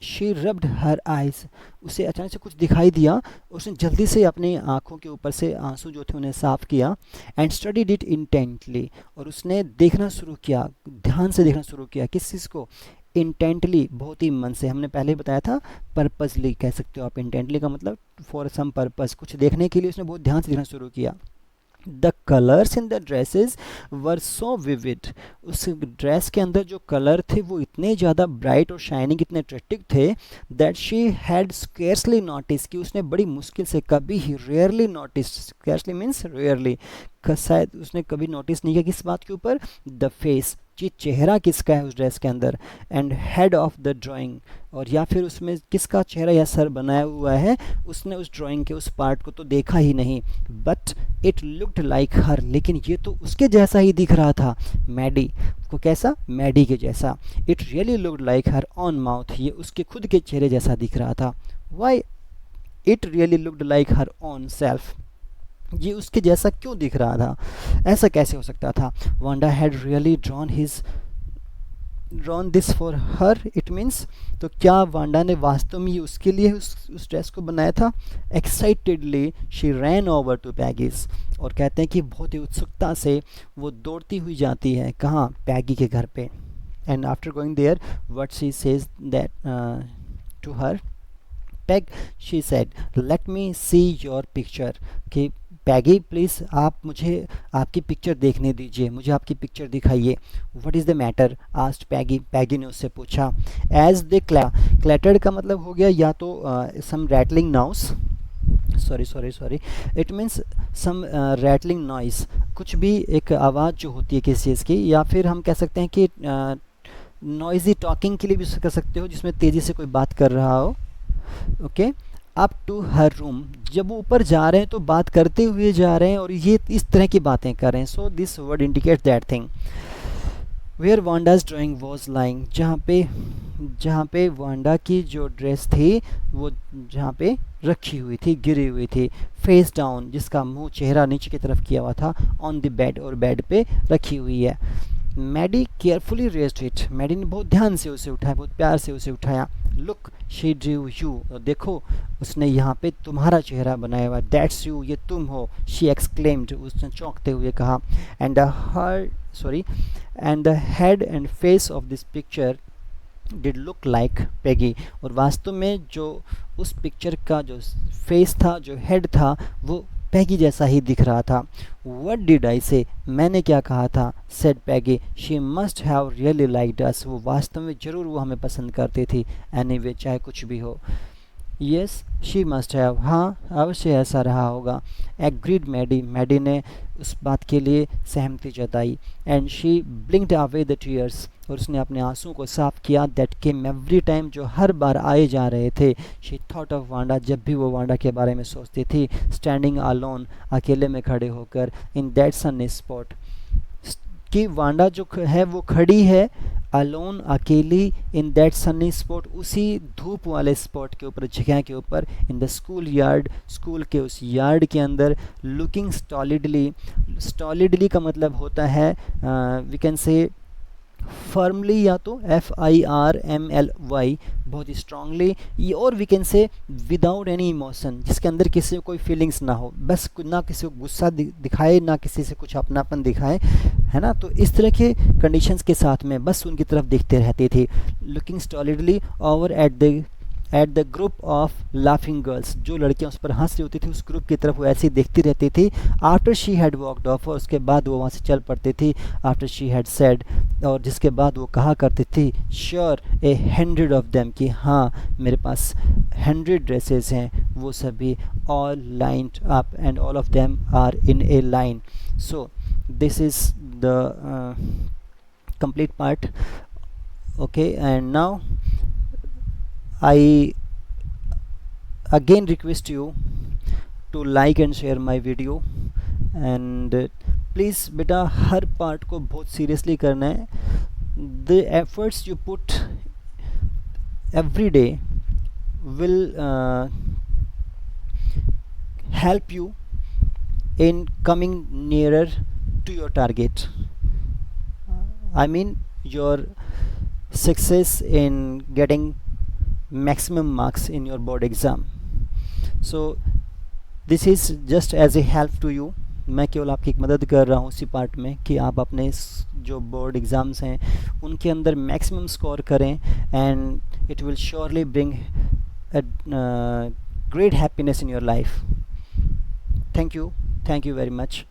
she rubbed her eyes, उसे अचानक से कुछ दिखाई दिया, उसने जल्दी से अपनी आंखों के ऊपर से आंसू जो थे उन्हें साफ़ किया। एंड स्टडीड इट इंटेंटली, और उसने देखना शुरू किया, ध्यान से देखना शुरू किया, किस चीज़ को, इंटेंटली, बहुत ही मन से। हमने पहले बताया था पर्पसली कह सकते हो आप, इंटेंटली का मतलब फॉर सम पर्पस, कुछ देखने के लिए उसने बहुत ध्यान से देखना शुरू किया। The colours in the dresses were so vivid, उस ड्रेस के अंदर जो कलर थे वो इतने ज़्यादा ब्राइट और शाइनिंग, इतने अट्रैक्टिव थे, that she had scarcely notice, कि उसने बड़ी मुश्किल से, कभी ही, rarely notice, scarcely means rarely, शायद उसने कभी नोटिस नहीं किया किस बात के ऊपर, द फेस, कि चेहरा किसका है उस ड्रेस के अंदर, and head of the drawing, और या फिर उसमें किसका चेहरा या सर बनाया हुआ है, उसने उस ड्राइंग के उस पार्ट को तो देखा ही नहीं। बट इट लुक्ड लाइक हर, लेकिन ये तो उसके जैसा ही दिख रहा था, मैडी को, कैसा, मैडी के जैसा। It really looked like her on mouth, ये उसके खुद के चेहरे जैसा दिख रहा था। Why it really looked like her on self, ये उसके जैसा क्यों दिख रहा था, ऐसा कैसे हो सकता था। Wanda had really drawn his drawn this for her, it means, तो क्या वांडा ने वास्तव में उसके लिए उस ड्रेस को बनाया था? Excitedly she ran over to Peggy's, और कहते हैं कि बहुत ही उत्सुकता से वो दौड़ती हुई जाती है कहाँ? पैगी के घर पे. And after going there what she says that to her, Peg, she said, let me see your picture, कि पैगी प्लीज़ आप मुझे आपकी पिक्चर देखने दीजिए, मुझे आपकी पिक्चर दिखाइए. What is the matter? Asked Peggy, Peggy ने उससे पूछा. एज दे क्लैटर्ड का मतलब हो गया या तो some rattling noise, sorry, it means some rattling noise, कुछ भी एक आवाज़ जो होती है किसी चीज़ की, या फिर हम कह सकते हैं कि नॉइजी टॉकिंग के लिए भी कर सकते हो, जिसमें तेज़ी से कोई बात कर रहा हो. Okay, up to her room, जब वो ऊपर जा रहे हैं तो बात करते हुए जा रहे हैं और ये इस तरह की बातें कर रहे हैं. So this word indicate that thing. Where Wanda's drawing was lying, जहाँ पे वांडा की जो ड्रेस थी वो जहाँ पे रखी हुई थी, गिरी हुई थी. फेस डाउन, जिसका मुंह, चेहरा नीचे की तरफ किया हुआ था. ऑन द बेड, और बेड पे रखी हुई है. Maddie carefully raised it, Maddie ने बहुत ध्यान से उसे उठाया, बहुत प्यार से उसे उठाया. लुक शी ड्रू यू, देखो उसने यहाँ पे तुम्हारा चेहरा बनाया हुआ. दैट्स यू, ये तुम हो. शी एक्सक्लेम्ड, उसने चौंकते हुए कहा. And the head and face of this picture did look like Peggy, और वास्तव में जो उस पिक्चर का जो फेस था, जो हेड था, वो पैगी जैसा ही दिख रहा था. व्हाट डिड आई से, मैंने क्या कहा था? Said Peggy, she must have really liked us, वो वास्तव में ज़रूर वो हमें पसंद करती थी. एनीवे, चाहे कुछ भी हो. यस शी मस्ट हैव, हाँ अवश्य ऐसा रहा होगा. एग्रीड मैडी, मैडी ने उस बात के लिए सहमति जताई. And she ब्लिंक्ड away the tears, और उसने अपने आंसुओं को साफ किया. दैट केम एवरी टाइम, जो हर बार आए जा रहे थे. शी थॉट ऑफ वांडा, जब भी वो वांडा के बारे में सोचती थी. स्टैंडिंग अलोन, अकेले में खड़े होकर. इन दैट सनी स्पॉट, कि वांडा जो है वो खड़ी है अलोन, अकेली. इन दैट सनी स्पॉट, उसी धूप वाले स्पॉट के ऊपर, जगह के ऊपर. In the school yard, school के उस यार्ड के अंदर. लुकिंग स्टॉलिडली, स्टॉलिडली का मतलब होता है वी कैन से फर्मली, या तो FIRMLY, बहुत ही स्ट्रांगली, और we can say without any emotion, जिसके अंदर किसी को कोई फीलिंग्स ना हो, बस ना किसी को गुस्सा दिखाए, ना किसी से कुछ अपनापन दिखाए, है ना. तो इस तरह के कंडीशंस के साथ में बस उनकी तरफ देखते रहती थी. Looking stolidly over at the group of laughing girls, जो लड़कियां उस पर हंस रही होती थी, उस ग्रुप की तरफ वो ऐसे ही देखती रहती थी. After she had walked off, और उसके बाद वो वहाँ से चल पड़ती थी. आफ्टर शी हैड सेड, और जिसके बाद वो कहा करती थी. श्योर 100 ऑफ देम, कि हाँ मेरे पास 100 ड्रेसेस हैं, वो सभी all lined up, and all of them are in a line. So this is the complete part. Okay, and now I again request you to like and share my video, and please बेटा हर part को बहुत seriously करना है. The efforts you put every day will help you in coming nearer to your target. I mean your success in getting maximum marks in your board exam. So this is just as a help to you. मैं केवल आपकी एक मदद कर रहा हूँ उसी part में कि आप अपने जो बोर्ड एग्ज़ाम्स हैं उनके अंदर मैक्सिमम स्कोर करें, and it will surely bring great happiness in your life. Thank you very much.